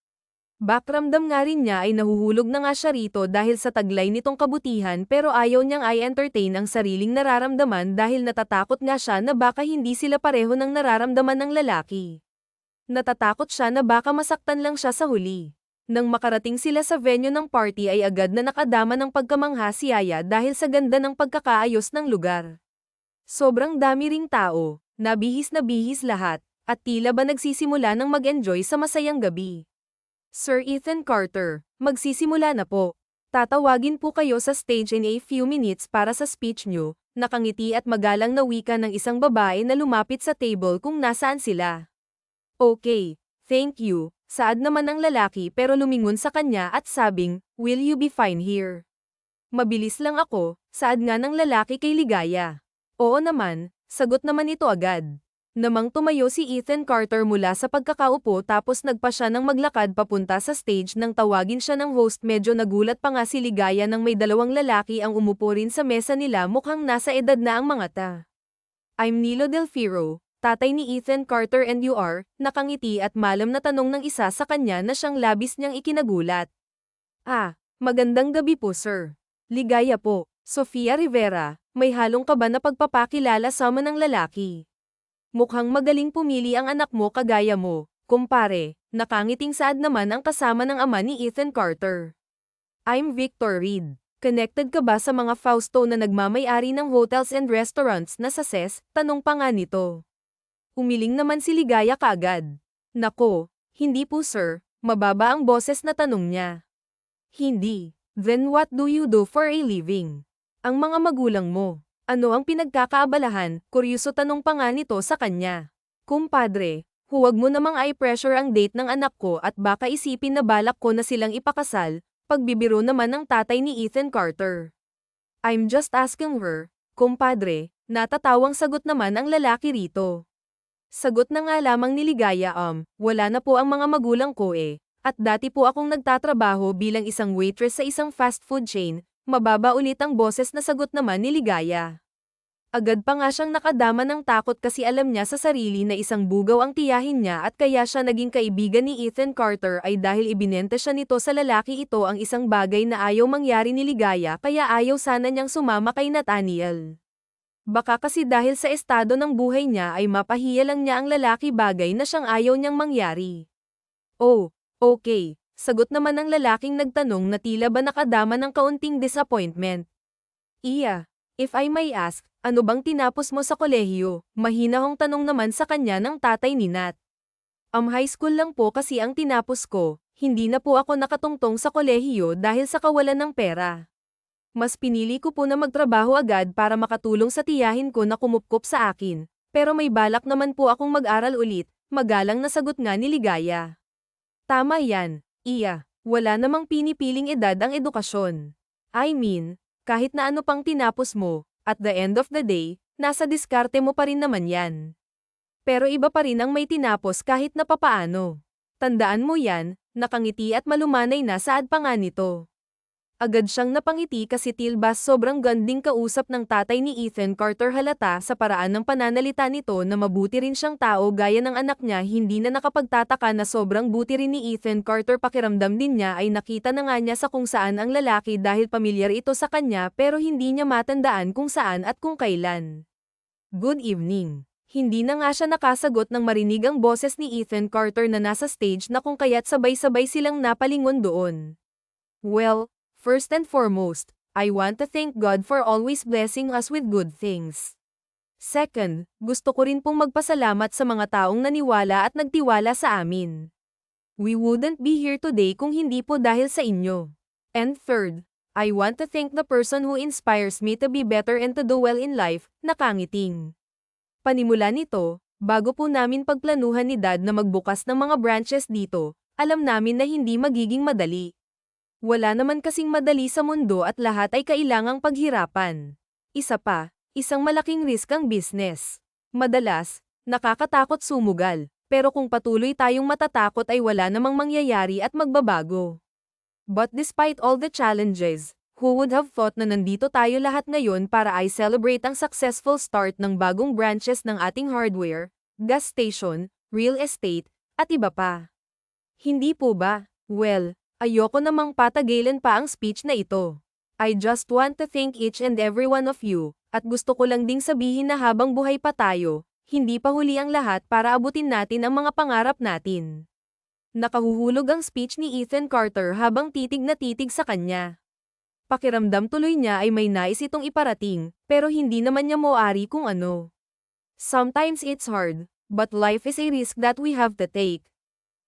Bakramdam nga rin niya ay nahuhulog na nga siya rito dahil sa taglay nitong kabutihan pero ayaw niyang i-entertain ang sariling nararamdaman dahil natatakot nga siya na baka hindi sila pareho ng nararamdaman ng lalaki. Natatakot siya na baka masaktan lang siya sa huli. Nang makarating sila sa venue ng party ay agad na nakadama ng pagkamangha si Aya dahil sa ganda ng pagkakaayos ng lugar. Sobrang dami ring tao, na bihis lahat, at tila ba nagsisimula ng mag-enjoy sa masayang gabi. Sir Ethan Carter, magsisimula na po. Tatawagin po kayo sa stage in a few minutes para sa speech nyo, nakangiti at magalang na wika ng isang babae na lumapit sa table kung nasaan sila. Okay, thank you, Saad naman ang lalaki pero lumingon sa kanya at sabing, "Will you be fine here?" "Mabilis lang ako," saad nga ng lalaki kay Ligaya. "Oo naman," sagot naman ito agad. Namang tumayo si Ethan Carter mula sa pagkakaupo tapos nagpa siya ng maglakad papunta sa stage nang tawagin siya ng host. Medyo nagulat pa nga si Ligaya nang may dalawang lalaki ang umupo rin sa mesa nila, mukhang nasa edad na ang mga ta. "I'm Nilo Del Firo, tatay ni Ethan Carter, and you are?" Nakangiti at malam na tanong ng isa sa kanya na siyang labis niyang ikinagulat. "Ah, magandang gabi po sir." "Ligaya po, Sofia Rivera." May halong kaba na pagpapakilala sa ng lalaki. "Mukhang magaling pumili ang anak mo kagaya mo, kumpare." Nakangiting saad naman ang kasama ng ama ni Ethan Carter. "I'm Victor Reed. Connected ka ba sa mga Fausto na nagmamay-ari ng hotels and restaurants na sa CES?" Tanong pa nga nito. Umiling naman si Ligaya kaagad. "Nako, hindi po sir." Mababa ang boses na tanong niya. "Hindi. Then what do you do for a living?" "Ang mga magulang mo, ano ang pinagkakaabalahan?" Kuryoso tanong pa nga nito sa kanya. "Kumpadre, huwag mo namang i-pressure ang date ng anak ko at baka isipin na balak ko na silang ipakasal." Pagbibiro naman ng tatay ni Ethan Carter. "I'm just asking her, kumpadre." Natatawang sagot naman ang lalaki rito. Sagot na nga lamang ni Ligaya, "Wala na po ang mga magulang ko eh. At dati po akong nagtatrabaho bilang isang waitress sa isang fast food chain." Mababa ulit ang boses na sagot naman ni Ligaya. Agad pa nga siyang nakadama ng takot kasi alam niya sa sarili na isang bugaw ang tiyahin niya at kaya siya naging kaibigan ni Ethan Carter ay dahil ibinenta siya nito sa lalaki ito, ang isang bagay na ayaw mangyari ni Ligaya, kaya ayaw sana niyang sumama kay Nathaniel. Baka kasi dahil sa estado ng buhay niya ay mapahiya lang niya ang lalaki, bagay na siyang ayaw niyang mangyari. "Oh, okay." Sagot naman ng lalaking nagtanong na tila ba nakadama ng kaunting disappointment. "Iya, if I may ask, ano bang tinapos mo sa kolehiyo?" Mahinahong tanong naman sa kanya ng tatay ni Nat. High school lang po kasi ang tinapos ko. Hindi na po ako nakatungtong sa kolehiyo dahil sa kawalan ng pera. Mas pinili ko po na magtrabaho agad para makatulong sa tiyahin ko na kumupkop sa akin. Pero may balak naman po akong mag-aral ulit." Magalang na sagot nga ni Ligaya. "Tama yan, Iya. Wala namang pinipiling edad ang edukasyon. I mean, kahit na ano pang tinapos mo, at the end of the day, nasa diskarte mo pa rin naman yan. Pero iba pa rin ang may tinapos kahit na papaano. Tandaan mo yan." Nakangiti at malumanay na saad pa nga nito. Agad siyang napangiti kasi tilbas sobrang ganding kausap ng tatay ni Ethan Carter. Halata sa paraan ng pananalita nito na mabuti rin siyang tao gaya ng anak niya. Hindi na nakapagtataka na sobrang buti rin ni Ethan Carter. Pakiramdam din niya ay nakita na nga niya sa kung saan ang lalaki dahil pamilyar ito sa kanya, pero hindi niya matandaan kung saan at kung kailan. "Good evening." Hindi na nga siya nakasagot nang marinig ang boses ni Ethan Carter na nasa stage na kung kaya't sabay-sabay silang napalingon doon. "Well, first and foremost, I want to thank God for always blessing us with good things. Second, gusto ko rin pong magpasalamat sa mga taong naniwala at nagtiwala sa amin. We wouldn't be here today kung hindi po dahil sa inyo. And third, I want to thank the person who inspires me to be better and to do well in life." Nakangiting. Panimula nito, bago po namin pagplanuhan ni Dad na magbukas ng mga branches dito, alam namin na hindi magiging madali. Wala naman kasing madali sa mundo at lahat ay kailangang paghirapan. Isa pa, isang malaking risk ang business. Madalas, nakakatakot sumugal, pero kung patuloy tayong matatakot ay wala namang mangyayari at magbabago. But despite all the challenges, who would have thought na nandito tayo lahat ngayon para i-celebrate ang successful start ng bagong branches ng ating hardware, gas station, real estate, at iba pa. Hindi po ba? Well, ayoko namang patagilan pa ang speech na ito. I just want to thank each and every one of you, at gusto ko lang ding sabihin na habang buhay pa tayo, hindi pa huli ang lahat para abutin natin ang mga pangarap natin. Nakahuhulog ang speech ni Ethan Carter habang titig na titig sa kanya. Pakiramdam tuloy niya ay may nais itong iparating, pero hindi naman niya moari kung ano. Sometimes it's hard, but life is a risk that we have to take.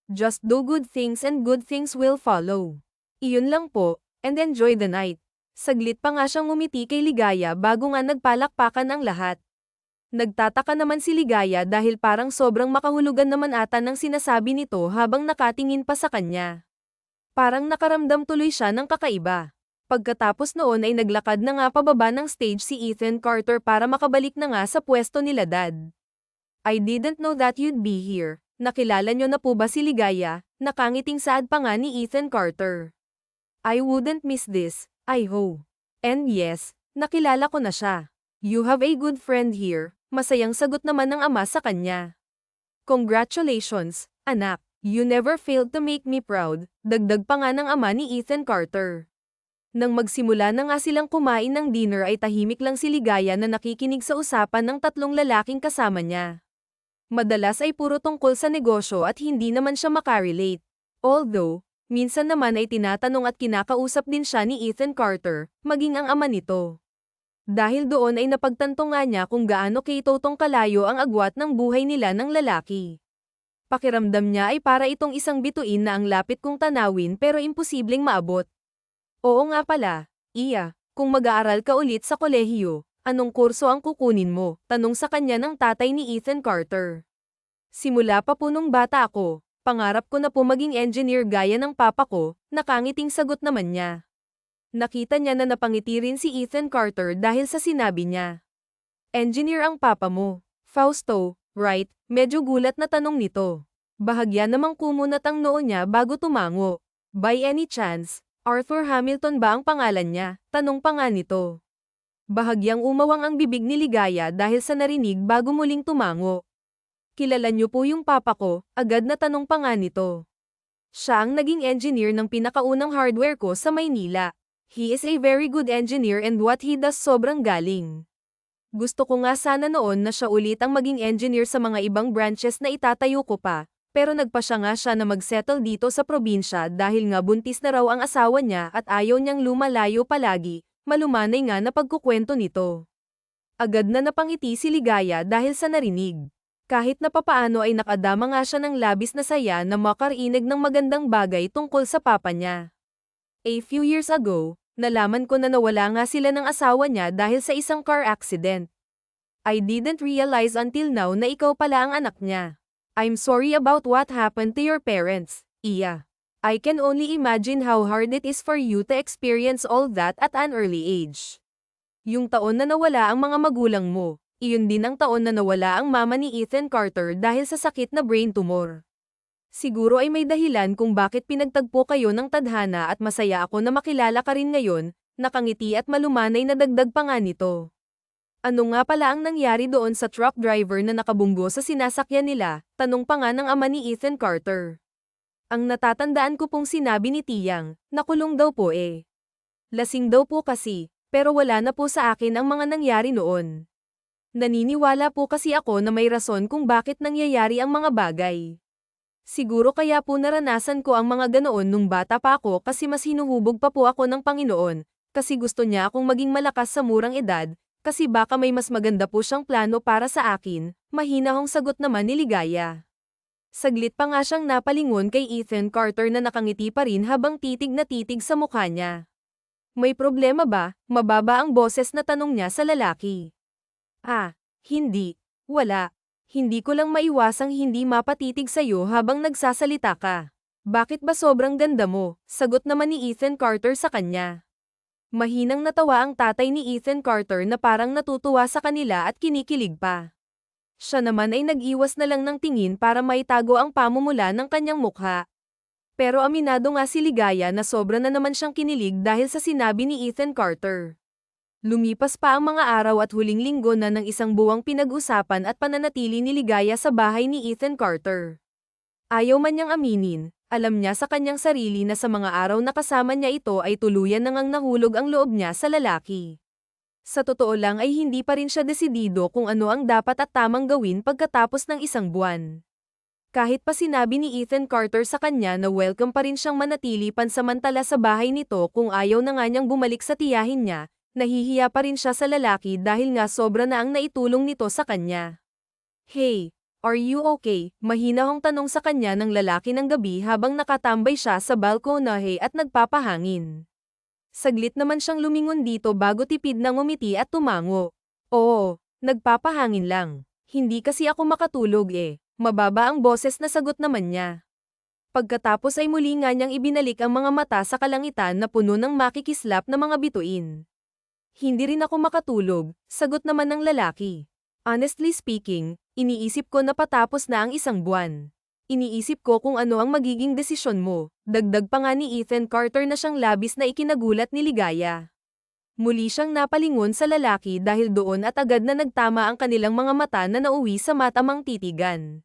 Just do good things and good things will follow. Iyon lang po, and enjoy the night. Saglit pa nga siyang ngumiti kay Ligaya bago nga nagpalakpakan ang lahat. Nagtataka naman si Ligaya dahil parang sobrang makahulugan naman ata ng sinasabi nito habang nakatingin pa sa kanya. Parang nakaramdam tuloy siya ng kakaiba. Pagkatapos noon ay naglakad na nga pababa ng stage si Ethan Carter para makabalik na nga sa pwesto nila Dad. I didn't know that you'd be here. Nakilala nyo na po ba si Ligaya? Nakangiting saad pa nga ni Ethan Carter. I wouldn't miss this, I hope. And yes, nakilala ko na siya. You have a good friend here. Masayang sagot naman ng ama sa kanya. Congratulations, anak. You never failed to make me proud. Dagdag pa nga ng ama ni Ethan Carter. Nang magsimula na nga silang kumain ng dinner ay tahimik lang si Ligaya na nakikinig sa usapan ng tatlong lalaking kasama niya. Madalas ay puro tungkol sa negosyo at hindi naman siya makarelate. Although, minsan naman ay tinatanong at kinakausap din siya ni Ethan Carter, maging ang ama nito. Dahil doon ay napagtanto nga niya kung gaano kay Totong kalayo ang agwat ng buhay nila ng lalaki. Pakiramdam niya ay para itong isang bituin na ang lapit kong tanawin pero imposibleng maabot. Oo nga pala, Iya, kung mag-aaral ka ulit sa kolehiyo, anong kurso ang kukunin mo? Tanong sa kanya ng tatay ni Ethan Carter. Simula pa po nung bata ako, pangarap ko na po maging engineer gaya ng papa ko, nakangiting sagot naman niya. Nakita niya na napangiti rin si Ethan Carter dahil sa sinabi niya. Engineer ang papa mo. Fausto, right? Medyo gulat na tanong nito. Bahagya namang kumunat ang noo niya bago tumango. By any chance, Arthur Hamilton ba ang pangalan niya? Tanong pa nga nito. Bahagyang umawang ang bibig ni Ligaya dahil sa narinig bago muling tumango. Kilala niyo po yung papa ko, agad na tanong pa nga nito. Siya ang naging engineer ng pinakaunang hardware ko sa Maynila. He is a very good engineer and what he does sobrang galing. Gusto ko nga sana noon na siya ulit ang maging engineer sa mga ibang branches na itatayo ko pa, pero nagpasya nga siya na mag-settle dito sa probinsya dahil nga buntis na raw ang asawa niya at ayaw niyang lumalayo palagi, malumanay nga na pagkukwento nito. Agad na napangiti si Ligaya dahil sa narinig. Kahit na papaano ay nakadama nga siya ng labis na saya na makarinig ng magandang bagay tungkol sa papa niya. A few years ago, nalaman ko na nawala nga sila ng asawa niya dahil sa isang car accident. I didn't realize until now na ikaw pala ang anak niya. I'm sorry about what happened to your parents, Iya. I can only imagine how hard it is for you to experience all that at an early age. Yung taon na nawala ang mga magulang mo, iyon din ang taon na nawala ang mama ni Ethan Carter dahil sa sakit na brain tumor. Siguro ay may dahilan kung bakit pinagtagpo kayo ng tadhana at masaya ako na makilala ka rin ngayon, nakangiti at malumanay na dagdag pa nga nito. Ano nga pala ang nangyari doon sa truck driver na nakabunggo sa sinasakyan nila? Tanong pa nga ng ama ni Ethan Carter. Ang natatandaan ko pong sinabi ni Tiyang, nakulong daw po eh. Lasing daw po kasi, pero wala na po sa akin ang mga nangyari noon. Naniniwala po kasi ako na may rason kung bakit nangyayari ang mga bagay. Siguro kaya po naranasan ko ang mga ganoon nung bata pa ako kasi mas hinuhubog pa po ako ng Panginoon, kasi gusto niya akong maging malakas sa murang edad, kasi baka may mas maganda po siyang plano para sa akin, mahinahong sagot naman ni Ligaya. Saglit pa nga siyang napalingon kay Ethan Carter na nakangiti pa rin habang titig na titig sa mukha niya. May problema ba? Mababa ang boses na tanong niya sa lalaki. Ah, hindi. Wala. Hindi ko lang maiwasang hindi mapatitig sa'yo habang nagsasalita ka. Bakit ba sobrang ganda mo? Sagot naman ni Ethan Carter sa kanya. Mahinang natawa ang tatay ni Ethan Carter na parang natutuwa sa kanila at kinikilig pa. Siya naman ay nag-iwas na lang ng tingin para maitago ang pamumula ng kanyang mukha. Pero aminado nga si Ligaya na sobra na naman siyang kinilig dahil sa sinabi ni Ethan Carter. Lumipas pa ang mga araw at huling linggo na ng isang buwang pinag-usapan at pananatili ni Ligaya sa bahay ni Ethan Carter. Ayaw man niyang aminin, alam niya sa kanyang sarili na sa mga araw na kasama niya ito ay tuluyan nang nahulog ang loob niya sa lalaki. Sa totoo lang ay hindi pa rin siya desidido kung ano ang dapat at tamang gawin pagkatapos ng isang buwan. Kahit pa sinabi ni Ethan Carter sa kanya na welcome pa rin siyang manatili pansamantala sa bahay nito kung ayaw na nga niyang bumalik sa tiyahin niya, nahihiya pa rin siya sa lalaki dahil nga sobra na ang naitulong nito sa kanya. Hey, are you okay? Mahinahong tanong sa kanya ng lalaki ng gabi habang nakatambay siya sa balkonahe at nagpapahangin. Saglit naman siyang lumingon dito bago tipid na ngumiti at tumango. Oo, Nagpapahangin lang. Hindi kasi ako makatulog eh. Mababa ang boses na sagot naman niya. Pagkatapos ay muli nga niyang ibinalik ang mga mata sa kalangitan na puno ng makikislap na mga bituin. Hindi rin ako makatulog, sagot naman ng lalaki. Honestly speaking, iniisip ko na patapos na ang isang buwan. Iniisip ko kung ano ang magiging desisyon mo, dagdag pa nga ni Ethan Carter na siyang labis na ikinagulat ni Ligaya. Muli siyang napalingon sa lalaki dahil doon at agad na nagtama ang kanilang mga mata na nauwi sa matamang titigan.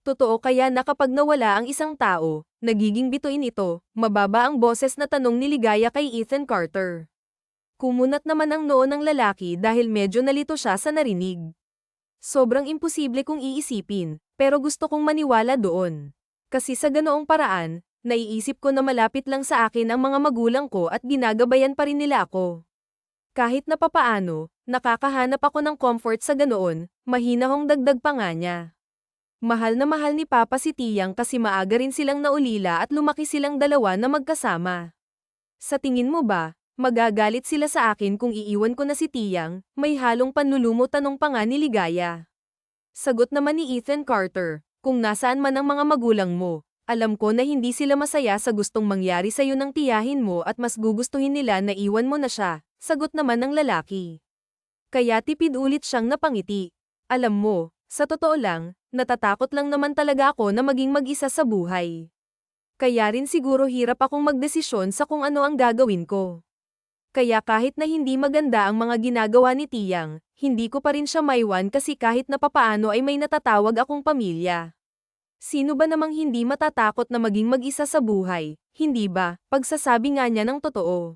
Totoo kaya na kapag nawala ang isang tao, nagiging bituin ito, mababa ang boses na tanong ni Ligaya kay Ethan Carter. Kumunat naman ang noo ng lalaki dahil medyo nalito siya sa narinig. Sobrang imposible kong iisipin, pero gusto kong maniwala doon. Kasi sa ganoong paraan, naiisip ko na malapit lang sa akin ang mga magulang ko at ginagabayan pa rin nila ako. Kahit na papaano, nakakahanap ako ng comfort sa ganoon, mahinahong dagdag pa nga niya. Mahal na mahal ni Papa si Tiyang kasi maaga rin silang naulila at lumaki silang dalawa na magkasama. Sa tingin mo ba, magagalit sila sa akin kung iiwan ko na si Tiyang? May halong panlulumo tanong pa nga ni Ligaya. Sagot naman ni Ethan Carter, kung nasaan man ang mga magulang mo, alam ko na hindi sila masaya sa gustong mangyari sa'yo ng tiyahin mo at mas gugustuhin nila na iwan mo na siya, sagot naman ng lalaki. Kaya tipid ulit siyang napangiti. Alam mo, sa totoo lang, natatakot lang naman talaga ako na maging mag-isa sa buhay. Kaya rin siguro hirap akong magdesisyon sa kung ano ang gagawin ko. Kaya kahit na hindi maganda ang mga ginagawa ni Tiyang, hindi ko pa rin siya maiwan kasi kahit na papaano ay may natatawag akong pamilya. Sino ba namang hindi matatakot na maging mag-isa sa buhay, hindi ba? Pagsasabi nga niya ng totoo.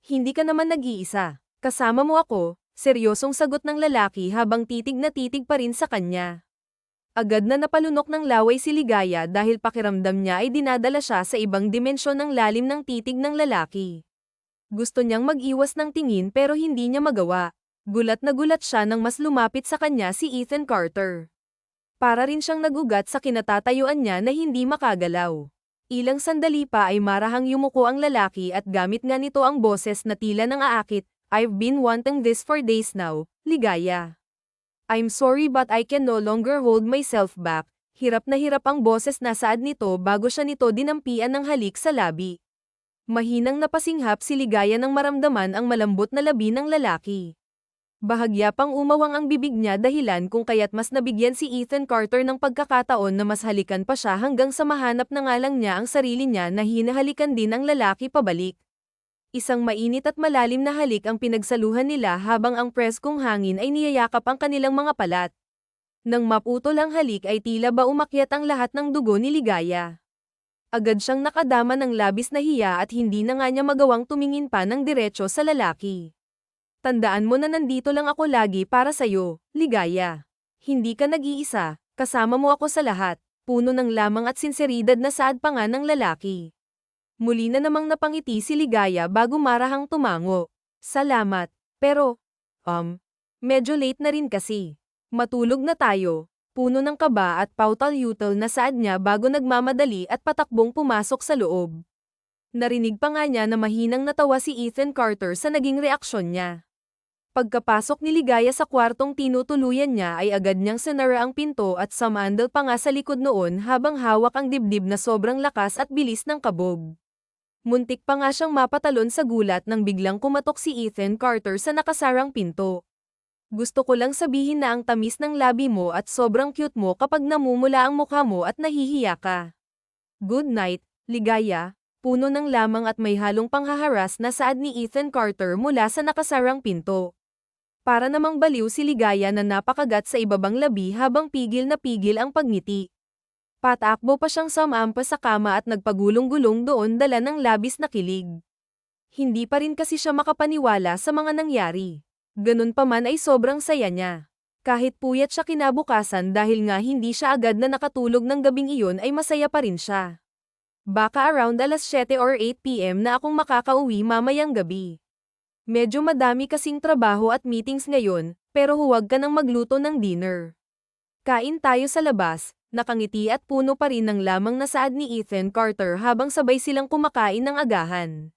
Hindi ka naman nag-iisa. Kasama mo ako, seryosong sagot ng lalaki habang titig na titig pa rin sa kanya. Agad na napalunok ng laway si Ligaya dahil pakiramdam niya ay dinadala siya sa ibang dimensyon ng lalim ng titig ng lalaki. Gusto niyang mag-iwas ng tingin pero hindi niya magawa. Gulat na gulat siya nang mas lumapit sa kanya si Ethan Carter. Para rin siyang nagugat sa kinatatayuan niya na hindi makagalaw. Ilang sandali pa ay marahang yumuko ang lalaki at gamit nga nito ang boses na tila nang aakit, "I've been wanting this for days now, Ligaya. I'm sorry but I can no longer hold myself back." Hirap na hirap ang boses na saad nito bago siya nito dinampian ng halik sa labi. Mahinang napasinghap si Ligaya nang maramdaman ang malambot na labi ng lalaki. Bahagya pang umawang ang bibig niya dahilan kung kaya't mas nabigyan si Ethan Carter ng pagkakataon na mas halikan pa siya hanggang sa mahanap na nga lang niya ang sarili niya na hinahalikan din ng lalaki pabalik. Isang mainit at malalim na halik ang pinagsaluhan nila habang ang preskong hangin ay niyayakap ang kanilang mga palat. Nang maputol ang halik ay tila ba umakyat ang lahat ng dugo ni Ligaya. Agad siyang nakadama ng labis na hiya at hindi na nga niya magawang tumingin pa ng diretso sa lalaki. Tandaan mo na nandito lang ako lagi para sa'yo, Ligaya. Hindi ka nag-iisa, kasama mo ako sa lahat, puno ng lamang at sinseridad na saad pa nga ng lalaki. Muli na namang napangiti si Ligaya bago marahang tumango. Salamat, pero, medyo late na rin kasi. Matulog na tayo. Puno ng kaba at pautal-yutal na saad niya bago nagmamadali at patakbong pumasok sa loob. Narinig pa nga niya na mahinang natawa si Ethan Carter sa naging reaksyon niya. Pagkapasok ni Ligaya sa kwartong tinutuluyan niya ay agad niyang sinara ang pinto at sumandal pa nga sa likod noon habang hawak ang dibdib na sobrang lakas at bilis ng kabog. Muntik pa nga siyang mapatalon sa gulat nang biglang kumatok si Ethan Carter sa nakasarang pinto. Gusto ko lang sabihin na ang tamis ng labi mo at sobrang cute mo kapag namumula ang mukha mo at nahihiya ka. Good night, Ligaya. Puno ng lamang at may halong panghaharas na saad ni Ethan Carter mula sa nakasarang pinto. Para namang baliw si Ligaya na napakagat sa ibabang labi habang pigil na pigil ang pagngiti. Patakbo pa siyang sumampa sa kama at nagpagulong-gulong doon dala ng labis na kilig. Hindi pa rin kasi siya makapaniwala sa mga nangyari. Ganun pa man ay sobrang saya niya. Kahit puyat siya kinabukasan dahil nga hindi siya agad na nakatulog ng gabing iyon ay masaya pa rin siya. Baka around alas 7 or 8 PM na akong makakauwi mamayang gabi. Medyo madami kasing trabaho at meetings ngayon, pero huwag ka nang magluto ng dinner. Kain tayo sa labas, nakangiti at puno pa rin ng lamang na saad ni Ethan Carter habang sabay silang kumakain ng agahan.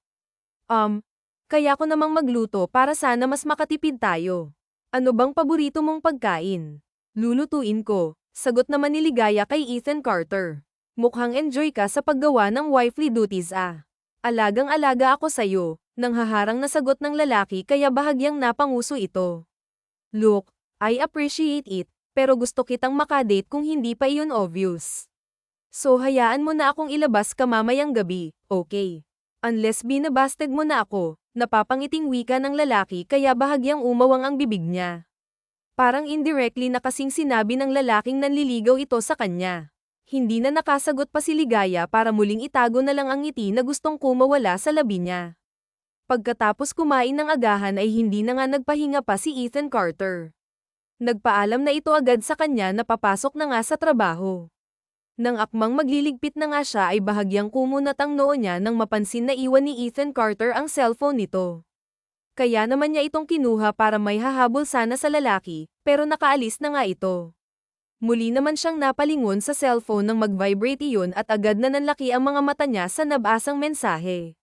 Kaya ko namang magluto para sana mas makatipid tayo. Ano bang paborito mong pagkain? Lulutuin ko, sagot naman ni Ligaya kay Ethan Carter. Mukhang enjoy ka sa paggawa ng wifely duties ah. Alagang-alaga ako sa'yo, nang haharang na sagot ng lalaki kaya bahagyang napanguso ito. Look, I appreciate it, pero gusto kitang makadate kung hindi pa iyon obvious. So hayaan mo na akong ilabas ka mamayang gabi, okay? Unless binabasted mo na ako, napapangiting wika ng lalaki kaya bahagyang umawang ang bibig niya. Parang indirectly na kasing sinabi ng lalaking nanliligaw ito sa kanya. Hindi na nakasagot pa si Ligaya para muling itago na lang ang ngiti na gustong kumawala sa labi niya. Pagkatapos kumain ng agahan ay hindi na nga nagpahinga pa si Ethan Carter. Nagpaalam na ito agad sa kanya na papasok na nga sa trabaho. Nang akmang magliligpit na nga siya ay bahagyang kumunat ang noo niya nang mapansin na iwan ni Ethan Carter ang cellphone nito. Kaya naman niya itong kinuha para may hahabol sana sa lalaki, pero nakaalis na nga ito. Muli naman siyang napalingon sa cellphone nang mag-vibrate iyon at agad na nanlaki ang mga mata niya sa nabasang mensahe.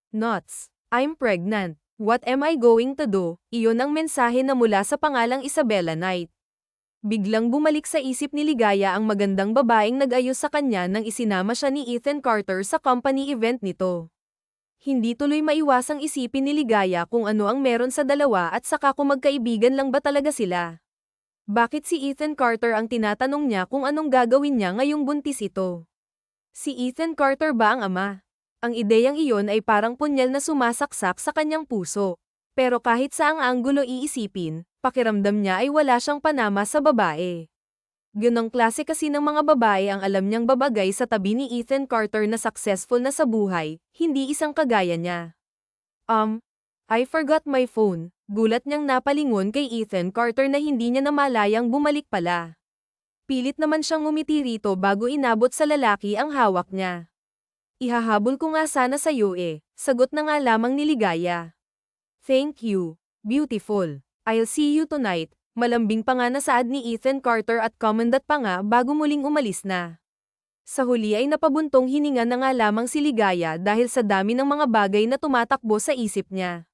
Nuts! I'm pregnant. What am I going to do? Iyon ang mensahe na mula sa pangalang Isabella Knight. Biglang bumalik sa isip ni Ligaya ang magandang babaeng nag-ayos sa kanya nang isinama siya ni Ethan Carter sa company event nito. Hindi tuloy maiwasang isipin ni Ligaya kung ano ang meron sa dalawa at saka kung magkaibigan lang ba talaga sila. Bakit si Ethan Carter ang tinatanong niya kung anong gagawin niya ngayong buntis ito? Si Ethan Carter ba ang ama? Ang ideyang iyon ay parang punyal na sumasaksak sa kanyang puso. Pero kahit saang anggulo iisipin, pakiramdam niya ay wala siyang panama sa babae. Ganong klase kasi ng mga babae ang alam niyang babagay sa tabi ni Ethan Carter na successful na sa buhay, hindi isang kagaya niya. I forgot my phone. Gulat niyang napalingon kay Ethan Carter na hindi niya namalayang bumalik pala. Pilit naman siyang ngumiti rito bago inabot sa lalaki ang hawak niya. Ihahabol ko nga sana sa'yo sagot na nga lamang ni Ligaya. Thank you, beautiful. I'll see you tonight. Malambing pa nga nasaad ni Ethan Carter at commendat pa nga bago muling umalis na. Sa huli ay napabuntong hininga na nga lamang si Ligaya dahil sa dami ng mga bagay na tumatakbo sa isip niya.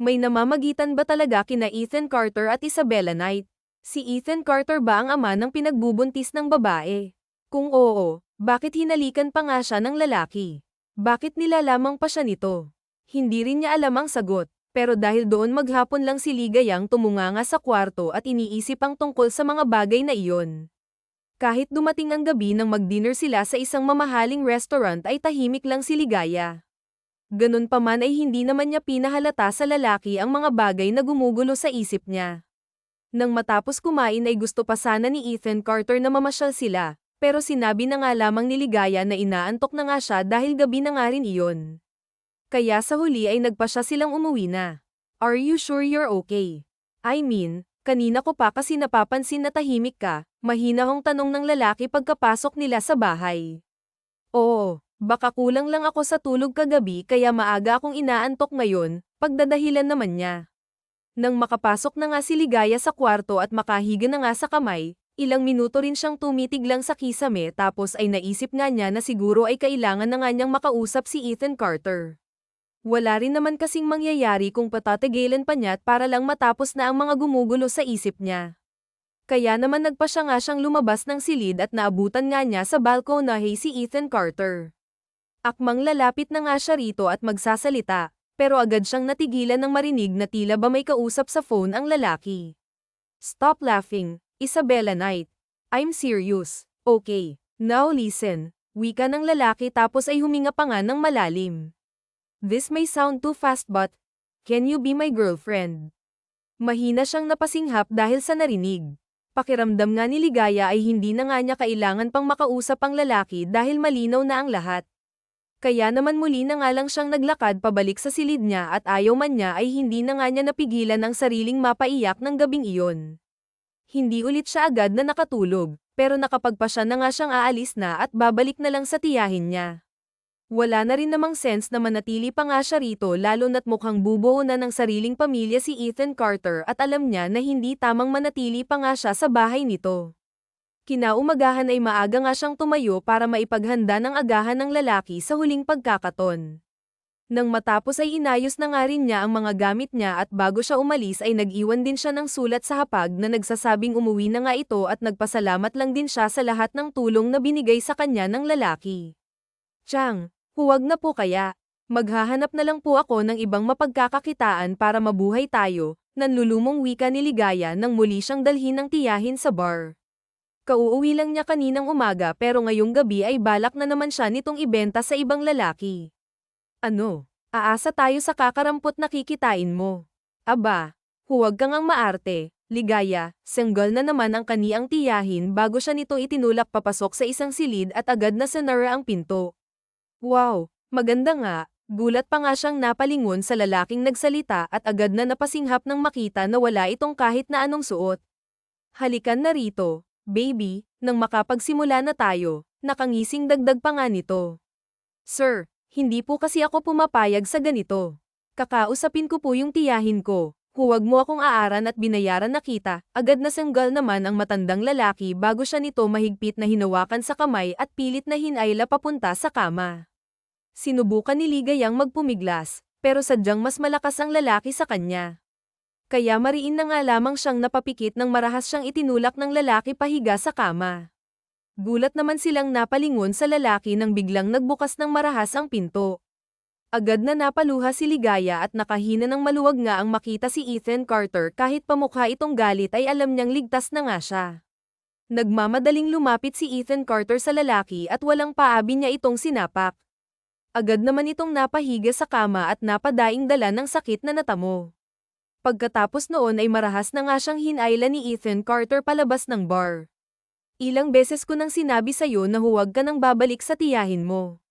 May namamagitan ba talaga kina Ethan Carter at Isabella Knight? Si Ethan Carter ba ang ama ng pinagbubuntis ng babae? Kung oo, bakit hinalikan pa nga siya ng lalaki? Bakit nilalamang pa siya nito? Hindi rin niya alam ang sagot. Pero dahil doon maghapon lang si Ligayang tumunganga sa kwarto at iniisip ang tungkol sa mga bagay na iyon. Kahit dumating ang gabi nang mag-dinner sila sa isang mamahaling restaurant ay tahimik lang si Ligaya. Ganun pa man ay hindi naman niya pinahalata sa lalaki ang mga bagay na gumugulo sa isip niya. Nang matapos kumain ay gusto pa sana ni Ethan Carter na mamasyal sila, pero sinabi na nga lamang ni Ligaya na inaantok na nga siya dahil gabi na nga rin iyon. Kaya sa huli ay nagpasya silang umuwi na. Are you sure you're okay? I mean, kanina ko pa kasi napapansin na tahimik ka, mahinahong tanong ng lalaki pagkapasok nila sa bahay. Oo, baka kulang lang ako sa tulog kagabi kaya maaga akong inaantok ngayon, pagdadahilan naman niya. Nang makapasok na nga si Ligaya sa kwarto at makahiga na nga sa kamay, ilang minuto rin siyang tumitig lang sa kisame tapos ay naisip nga niya na siguro ay kailangan na nga niyang makausap si Ethan Carter. Wala rin naman kasing mangyayari kung patatagilan pa niya para lang matapos na ang mga gumugulo sa isip niya. Kaya naman nagpasya nga siyang lumabas ng silid at naabutan nga niya sa balkonahe si Ethan Carter. Akmang lalapit na nga siya rito at magsasalita, pero agad siyang natigilan nang marinig na tila ba may kausap sa phone ang lalaki. Stop laughing, Isabella Knight. I'm serious. Okay, now listen. Wika ng lalaki tapos ay huminga pa nga ng malalim. This may sound too fast but, can you be my girlfriend? Mahina siyang napasinghap dahil sa narinig. Pakiramdam nga ni Ligaya ay hindi na nga niya kailangan pang makausap ang lalaki dahil malinaw na ang lahat. Kaya naman muli na nga lang siyang naglakad pabalik sa silid niya at ayaw man niya ay hindi na nga niya napigilan ang sariling mapaiyak ng gabing iyon. Hindi ulit siya agad na nakatulog, pero nakapagpasya na nga siyang aalis na at babalik na lang sa tiyahin niya. Wala na rin namang sense na manatili pa nga siya rito lalo na't mukhang bubuo na ng sariling pamilya si Ethan Carter at alam niya na hindi tamang manatili pa nga siya sa bahay nito. Kinaumagahan ay maaga nga siyang tumayo para maipaghanda ng agahan ng lalaki sa huling pagkakataon. Nang matapos ay inayos na nga rin niya ang mga gamit niya at bago siya umalis ay nag-iwan din siya ng sulat sa hapag na nagsasabing umuwi na nga ito at nagpasalamat lang din siya sa lahat ng tulong na binigay sa kanya ng lalaki. Chang, huwag na po kaya. Maghahanap na lang po ako ng ibang mapagkakakitaan para mabuhay tayo, nanlulumong wika ni Ligaya nang muli siyang dalhin ng tiyahin sa bar. Kauuwi lang niya kaninang umaga pero ngayong gabi ay balak na naman siya nitong ibenta sa ibang lalaki. Ano? Aasa tayo sa kakarampot na kikitain mo. Aba, huwag kang ang maarte, Ligaya, single na naman ang kaniyang tiyahin bago siya nito itinulak papasok sa isang silid at agad na sinara ang pinto. Wow, maganda nga, gulat pa nga siyang napalingon sa lalaking nagsalita at agad na napasinghap nang makita na wala itong kahit na anong suot. Halikan na rito, baby, nang makapagsimula na tayo, nakangising dagdag pa nga nito. Sir, hindi po kasi ako pumapayag sa ganito. Kakausapin ko po yung tiyahin ko. Huwag mo akong aaran at binayaran na kita. Agad na sanggal naman ang matandang lalaki bago siya nito mahigpit na hinawakan sa kamay at pilit na hinayla papunta sa kama. Sinubukan ni Ligayang magpumiglas, pero sadyang mas malakas ang lalaki sa kanya. Kaya mariin na nga lamang siyang napapikit nang marahas siyang itinulak ng lalaki pahiga sa kama. Gulat naman silang napalingon sa lalaki nang biglang nagbukas ng marahas ang pinto. Agad na napaluha si Ligaya at nakahina ng maluwag nga ang makita si Ethan Carter kahit pamukha itong galit ay alam niyang ligtas na nga siya. Nagmamadaling lumapit si Ethan Carter sa lalaki at walang paabi niya itong sinapak. Agad naman itong napahiga sa kama at napadaing dala ng sakit na natamo. Pagkatapos noon ay marahas na nga siyang hinayla ni Ethan Carter palabas ng bar. Ilang beses ko nang sinabi sa'yo na huwag ka nang babalik sa tiyahin mo.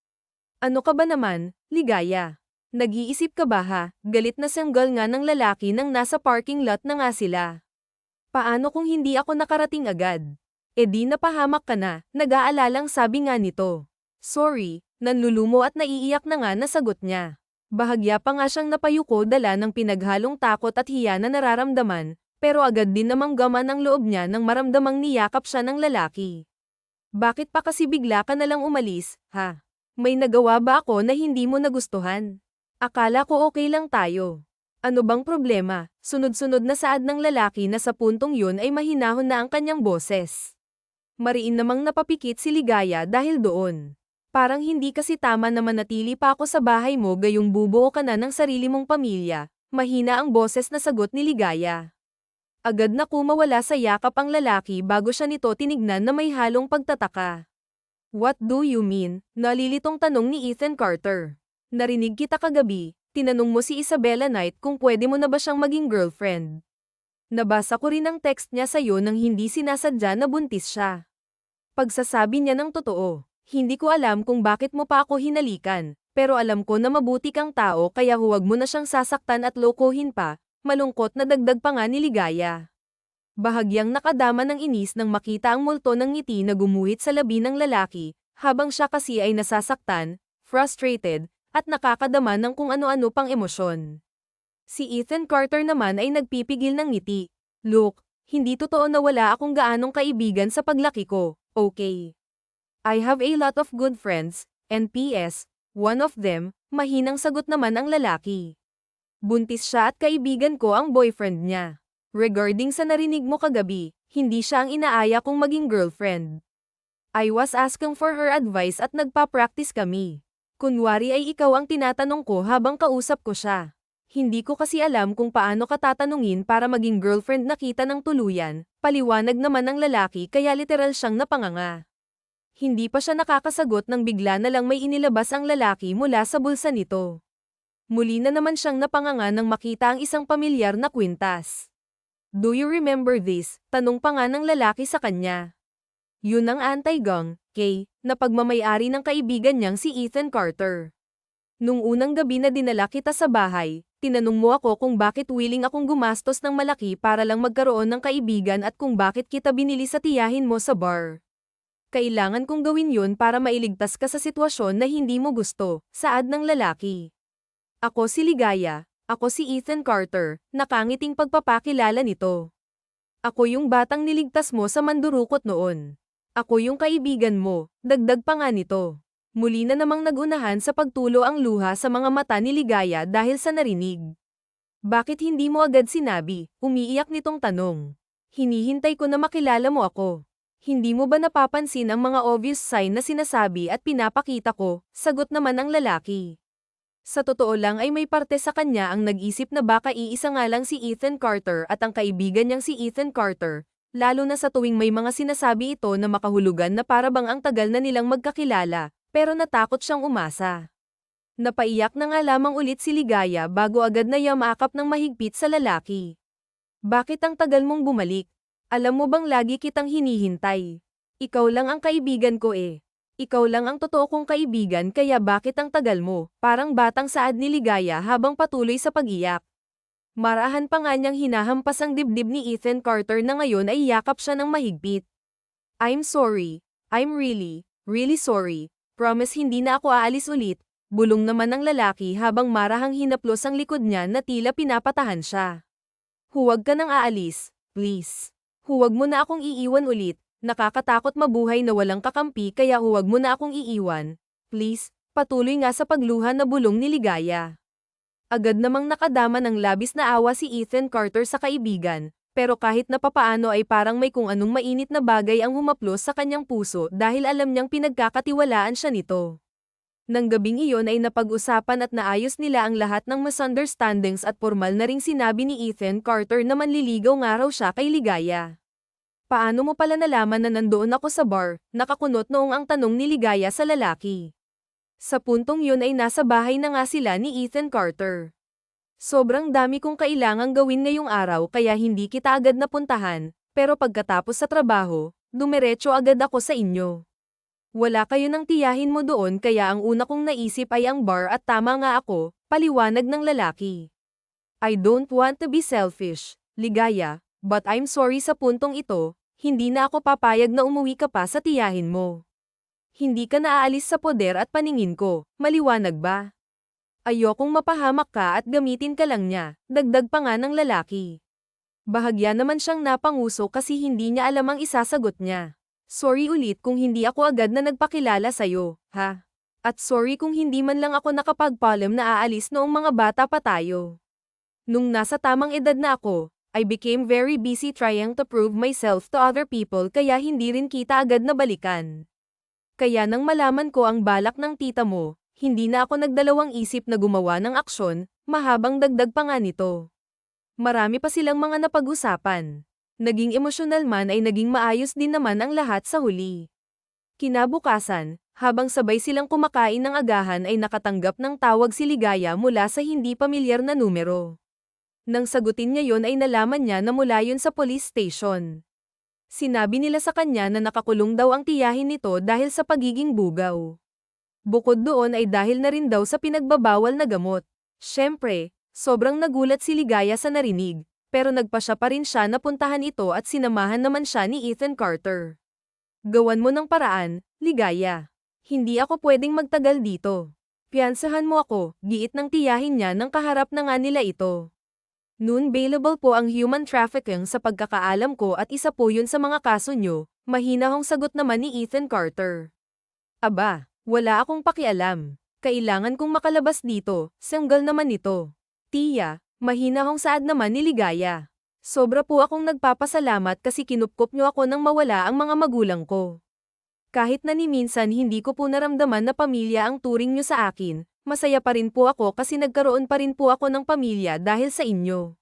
Ano ka ba naman, Ligaya? Nag-iisip ka ba ha? Galit na sanggal nga ng lalaki nang nasa parking lot na nga sila. Paano kung hindi ako nakarating agad? E di napahamak ka na, nag-aalalang sabi nga nito. Sorry, nanlulumo at naiiyak na nga nasagot niya. Bahagya pa nga siyang napayuko dala ng pinaghalong takot at hiya na nararamdaman. Pero agad din namang gaman ang loob niya nang maramdamang niyakap siya ng lalaki. Bakit pa kasi bigla ka nalang umalis, ha? May nagawa ba ako na hindi mo nagustuhan? Akala ko okay lang tayo. Ano bang problema? Sunod-sunod na saad ng lalaki na sa puntong yun ay mahinahon na ang kanyang boses. Mariin namang napapikit si Ligaya dahil doon. Parang hindi kasi tama na manatili pa ako sa bahay mo gayong bubuo ka na ng sarili mong pamilya. Mahina ang boses na sagot ni Ligaya. Agad na kumawala sa yakap ang lalaki bago siya nito tinignan na may halong pagtataka. What do you mean? Nalilitong tanong ni Ethan Carter. Narinig kita kagabi, tinanong mo si Isabella Knight kung pwede mo na ba siyang maging girlfriend. Nabasa ko rin ang text niya sa'yo nang hindi sinasadya na buntis siya. Pagsasabi niya ng totoo, hindi ko alam kung bakit mo pa ako hinalikan, pero alam ko na mabuti kang tao kaya huwag mo na siyang sasaktan at lokohin pa. Malungkot na dagdag pa nga ni Ligaya. Bahagyang nakadama ng inis nang makita ang multo ng ngiti na gumuhit sa labi ng lalaki, habang siya kasi ay nasasaktan, frustrated, at nakakadama ng kung ano-ano pang emosyon. Si Ethan Carter naman ay nagpipigil ng ngiti. Look, hindi totoo na wala akong gaanong kaibigan sa paglaki ko, okay? I have a lot of good friends, and PS, one of them, mahinang sagot naman ang lalaki. Buntis siya at kaibigan ko ang boyfriend niya. Regarding sa narinig mo kagabi, hindi siya ang inaaya kong maging girlfriend. I was asking for her advice at nagpa-practice kami. Kunwari ay ikaw ang tinatanong ko habang kausap ko siya. Hindi ko kasi alam kung paano ka tatanungin para maging girlfriend na kita ng tuluyan, paliwanag naman ng lalaki kaya literal siyang napanganga. Hindi pa siya nakakasagot nang bigla na lang may inilabas ang lalaki mula sa bulsa nito. Muli na naman siyang napanganga nang makita ang isang pamilyar na kwintas. Do you remember this? Tanong pa nga ng lalaki sa kanya. Yun ang anti-gang, Kay, na pagmamayari ng kaibigan niyang si Ethan Carter. Nung unang gabi na dinala kita sa bahay, tinanong mo ako kung bakit willing akong gumastos ng malaki para lang magkaroon ng kaibigan at kung bakit kita binili sa tiyahin mo sa bar. Kailangan kong gawin yun para mailigtas ka sa sitwasyon na hindi mo gusto, saad ng lalaki. Ako si Ligaya, ako si Ethan Carter, nakangiting pagpapakilala nito. Ako yung batang niligtas mo sa mandurukot noon. Ako yung kaibigan mo, dagdag pa nga nito. Muli na namang nagunahan sa pagtulo ang luha sa mga mata ni Ligaya dahil sa narinig. Bakit hindi mo agad sinabi? Umiiyak nitong tanong. Hinihintay ko na makilala mo ako. Hindi mo ba napapansin ang mga obvious sign na sinasabi at pinapakita ko? Sagot naman ang lalaki. Sa totoo lang ay may parte sa kanya ang nag-isip na baka iisa nga lang si Ethan Carter at ang kaibigan niyang si Ethan Carter, lalo na sa tuwing may mga sinasabi ito na makahulugan na para bang ang tagal na nilang magkakilala, pero natakot siyang umasa. Napaiyak na nga lamang ulit si Ligaya bago agad na yamakap ng mahigpit sa lalaki. Bakit ang tagal mong bumalik? Alam mo bang lagi kitang hinihintay? Ikaw lang ang kaibigan ko eh. Ikaw lang ang totoo kong kaibigan kaya bakit ang tagal mo? Parang batang saad ni Ligaya habang patuloy sa pag-iyak. Marahan pa nga niyang hinahampas ang dibdib ni Ethan Carter na ngayon ay yakap siya ng mahigpit. I'm sorry. I'm really, really sorry. Promise hindi na ako aalis ulit. Bulong naman ng lalaki habang marahang hinaplos ang likod niya na tila pinapatahan siya. Huwag ka nang aalis, please. Huwag mo na akong iiwan ulit. Nakakatakot mabuhay na walang kakampi kaya huwag mo na akong iiwan. Please, patuloy nga sa pagluha na bulong ni Ligaya. Agad namang nakadama ng labis na awa si Ethan Carter sa kaibigan, pero kahit na papaano ay parang may kung anong mainit na bagay ang humaplos sa kanyang puso dahil alam niyang pinagkakatiwalaan siya nito. Nang gabing iyon ay napag-usapan at naayos nila ang lahat ng misunderstandings at formal na ring sinabi ni Ethan Carter na manliligaw nga raw siya kay Ligaya. Paano mo pala nalaman na nandoon ako sa bar? Nakakunot noong ang tanong ni Ligaya sa lalaki. Sa puntong yun ay nasa bahay na nga sila ni Ethan Carter. Sobrang dami kong kailangang gawin ngayong araw kaya hindi kita agad napuntahan, pero pagkatapos sa trabaho, dumiretso agad ako sa inyo. Wala kayo nang tiyahin mo doon kaya ang una kong naisip ay ang bar at tama nga ako, paliwanag ng lalaki. I don't want to be selfish, Ligaya, but I'm sorry sa puntong ito, hindi na ako papayag na umuwi ka pa sa tiyahin mo. Hindi ka naaalis sa poder at paningin ko, maliwanag ba? Ayokong mapahamak ka at gamitin ka lang niya, dagdag pa nga ng lalaki. Bahagya naman siyang napanguso kasi hindi niya alam ang isasagot niya. Sorry ulit kung hindi ako agad na nagpakilala sa'yo, ha? At sorry kung hindi man lang ako nakapagpaalam na aalis noong mga bata pa tayo. Nung nasa tamang edad na ako, I became very busy trying to prove myself to other people kaya hindi rin kita agad na balikan. Kaya nang malaman ko ang balak ng tita mo, hindi na ako nagdalawang isip na gumawa ng aksyon, mahabang dagdag pa nga nito. Marami pa silang mga napag-usapan. Naging emosyonal man ay naging maayos din naman ang lahat sa huli. Kinabukasan, habang sabay silang kumakain ng agahan ay nakatanggap ng tawag si Ligaya mula sa hindi pamilyar na numero. Nang sagutin niya yon ay nalaman niya na mula yun sa police station. Sinabi nila sa kanya na nakakulong daw ang tiyahin nito dahil sa pagiging bugaw. Bukod doon ay dahil na rin daw sa pinagbabawal na gamot. Siyempre, sobrang nagulat si Ligaya sa narinig. Pero nagpasya pa rin siya na puntahan ito at sinamahan naman siya ni Ethan Carter. Gawan mo ng paraan, Ligaya. Hindi ako pwedeng magtagal dito. Piyansahan mo ako, giit ng tiyahin niya nang kaharap na nga nila ito. Noon bailable po ang human trafficking sa pagkakaalam ko at isa po yun sa mga kaso nyo, mahinahong sagot naman ni Ethan Carter. Aba, wala akong pakialam. Kailangan kong makalabas dito, sanggal naman ito. Tiya, mahinahong saad naman ni Ligaya. Sobra po akong nagpapasalamat kasi kinupkop niyo ako nang mawala ang mga magulang ko. Kahit na ni minsan hindi ko po naramdaman na pamilya ang turing niyo sa akin, masaya pa rin po ako kasi nagkaroon pa rin po ako ng pamilya dahil sa inyo.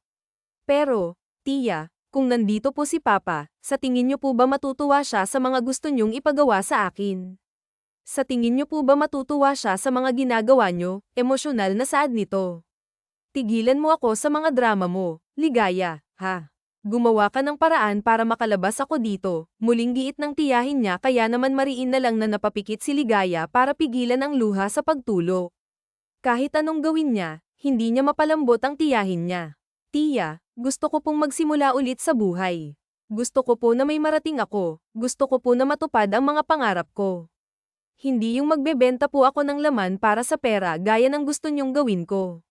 Pero, tiya, kung nandito po si Papa, sa tingin niyo po ba matutuwa siya sa mga gusto niyong ipagawa sa akin? Sa tingin niyo po ba matutuwa siya sa mga ginagawa niyo, emosyonal na saad nito? Tigilan mo ako sa mga drama mo, Ligaya, ha? Gumawa ka ng paraan para makalabas ako dito, muling giit ng tiyahin niya kaya naman mariin na lang na napapikit si Ligaya para pigilan ang luha sa pagtulo. Kahit anong gawin niya, hindi niya mapalambot ang tiyahin niya. Tiya, gusto ko pong magsimula ulit sa buhay. Gusto ko po na may marating ako, gusto ko po na matupad ang mga pangarap ko. Hindi yung magbebenta po ako ng laman para sa pera gaya ng gusto niyong gawin ko.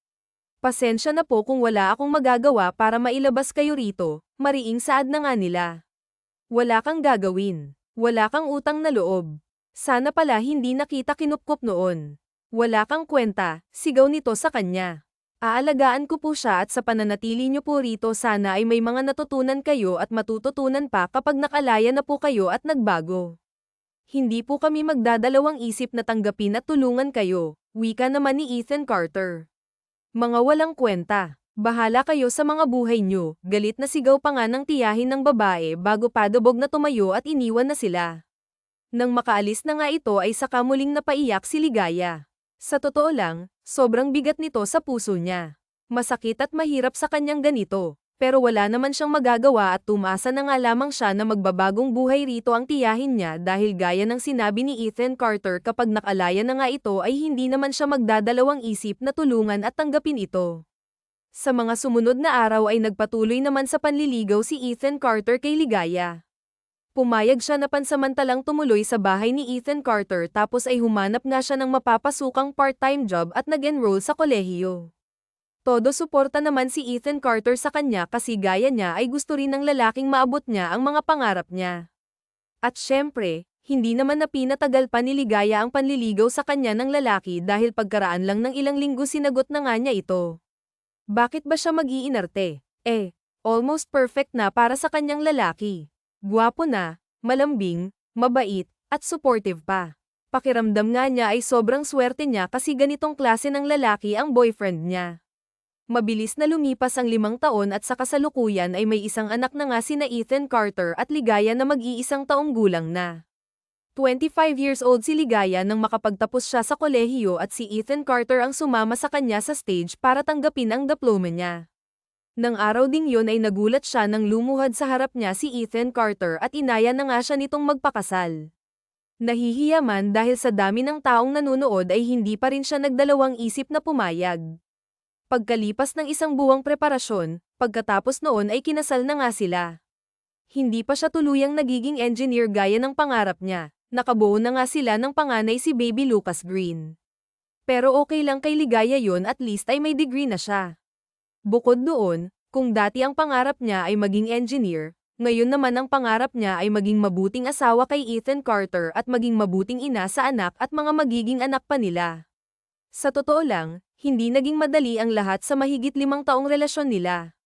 Pasensya na po kung wala akong magagawa para mailabas kayo rito, mariing saad na nga nila. Wala kang gagawin. Wala kang utang na loob. Sana pala hindi nakita kinupkop noon. Wala kang kwenta, sigaw nito sa kanya. Aalagaan ko po siya at sa pananatili niyo po rito sana ay may mga natutunan kayo at matututunan pa kapag nakalaya na po kayo at nagbago. Hindi po kami magdadalawang isip na tanggapin at tulungan kayo, wika naman ni Ethan Carter. Mga walang kwenta. Bahala kayo sa mga buhay niyo, galit na sigaw pa nga ng tiyahin ng babae bago padubog na tumayo at iniwan na sila. Nang makaalis na nga ito ay saka muling napaiyak si Ligaya. Sa totoo lang, sobrang bigat nito sa puso niya. Masakit at mahirap sa kanyang ganito, pero wala naman siyang magagawa at tumasa na nga lamang siya na magbabagong buhay rito ang tiyahin niya dahil gaya ng sinabi ni Ethan Carter kapag nakalaya na nga ito ay hindi naman siya magdadalawang isip na tulungan at tanggapin ito. Sa mga sumunod na araw ay nagpatuloy naman sa panliligaw si Ethan Carter kay Ligaya. Pumayag siya na pansamantalang tumuloy sa bahay ni Ethan Carter tapos ay humanap nga siya ng mapapasukang part-time job at nag-enroll sa kolehiyo. Todo suporta naman si Ethan Carter sa kanya kasi gaya niya ay gusto rin ng lalaking maabot niya ang mga pangarap niya. At syempre, hindi naman na pinatagal pa ni Ligaya ang panliligaw sa kanya ng lalaki dahil pagkaraan lang ng ilang linggo sinagot na nga niya ito. Bakit ba siya mag-iinarte? Almost perfect na para sa kanyang lalaki. Gwapo na, malambing, mabait, at supportive pa. Pakiramdam nga niya ay sobrang swerte niya kasi ganitong klase ng lalaki ang boyfriend niya. Mabilis na lumipas ang 5 taon at sa kasalukuyan ay may isang anak na nga sina Ethan Carter at Ligaya na mag-iisang taong gulang na. 25 years old si Ligaya nang makapagtapos siya sa kolehiyo at si Ethan Carter ang sumama sa kanya sa stage para tanggapin ang diploma niya. Nang araw ding yon ay nagulat siya nang lumuhad sa harap niya si Ethan Carter at inaya na nga siya nitong magpakasal. Nahihiya man dahil sa dami ng taong nanunood ay hindi pa rin siya nagdalawang isip na pumayag. Pagkalipas ng 1 buwang preparasyon, pagkatapos noon ay kinasal na nga sila. Hindi pa siya tuluyang nagiging engineer gaya ng pangarap niya. Nakabuo na nga sila ng panganay si Baby Lucas Green. Pero okay lang kay Ligaya yon at least ay may degree na siya. Bukod doon, kung dati ang pangarap niya ay maging engineer, ngayon naman ang pangarap niya ay maging mabuting asawa kay Ethan Carter at maging mabuting ina sa anak at mga magiging anak pa nila. Sa totoo lang, hindi naging madali ang lahat sa mahigit 5 taong relasyon nila.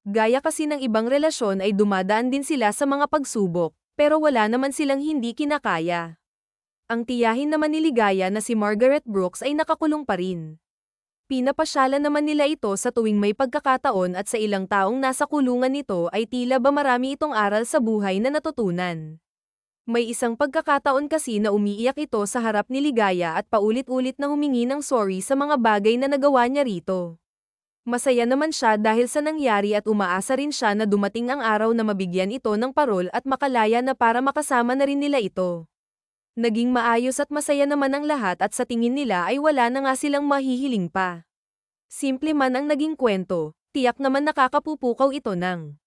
Gaya kasi ng ibang relasyon ay dumadaan din sila sa mga pagsubok. Pero wala naman silang hindi kinakaya. Ang tiyahin naman ni Ligaya na si Margaret Brooks ay nakakulong pa rin. Pinapasyalan naman nila ito sa tuwing may pagkakataon at sa ilang taong nasa kulungan nito ay tila ba marami itong aral sa buhay na natutunan. May isang pagkakataon kasi na umiiyak ito sa harap ni Ligaya at paulit-ulit na humingi ng sorry sa mga bagay na nagawa niya rito. Masaya naman siya dahil sa nangyari at umaasa rin siya na dumating ang araw na mabigyan ito ng parol at makalaya na para makasama na rin nila ito. Naging maayos at masaya naman ang lahat at sa tingin nila ay wala na nga silang mahihiling pa. Simple man ang naging kwento, tiyak naman nakakapupukaw ito ng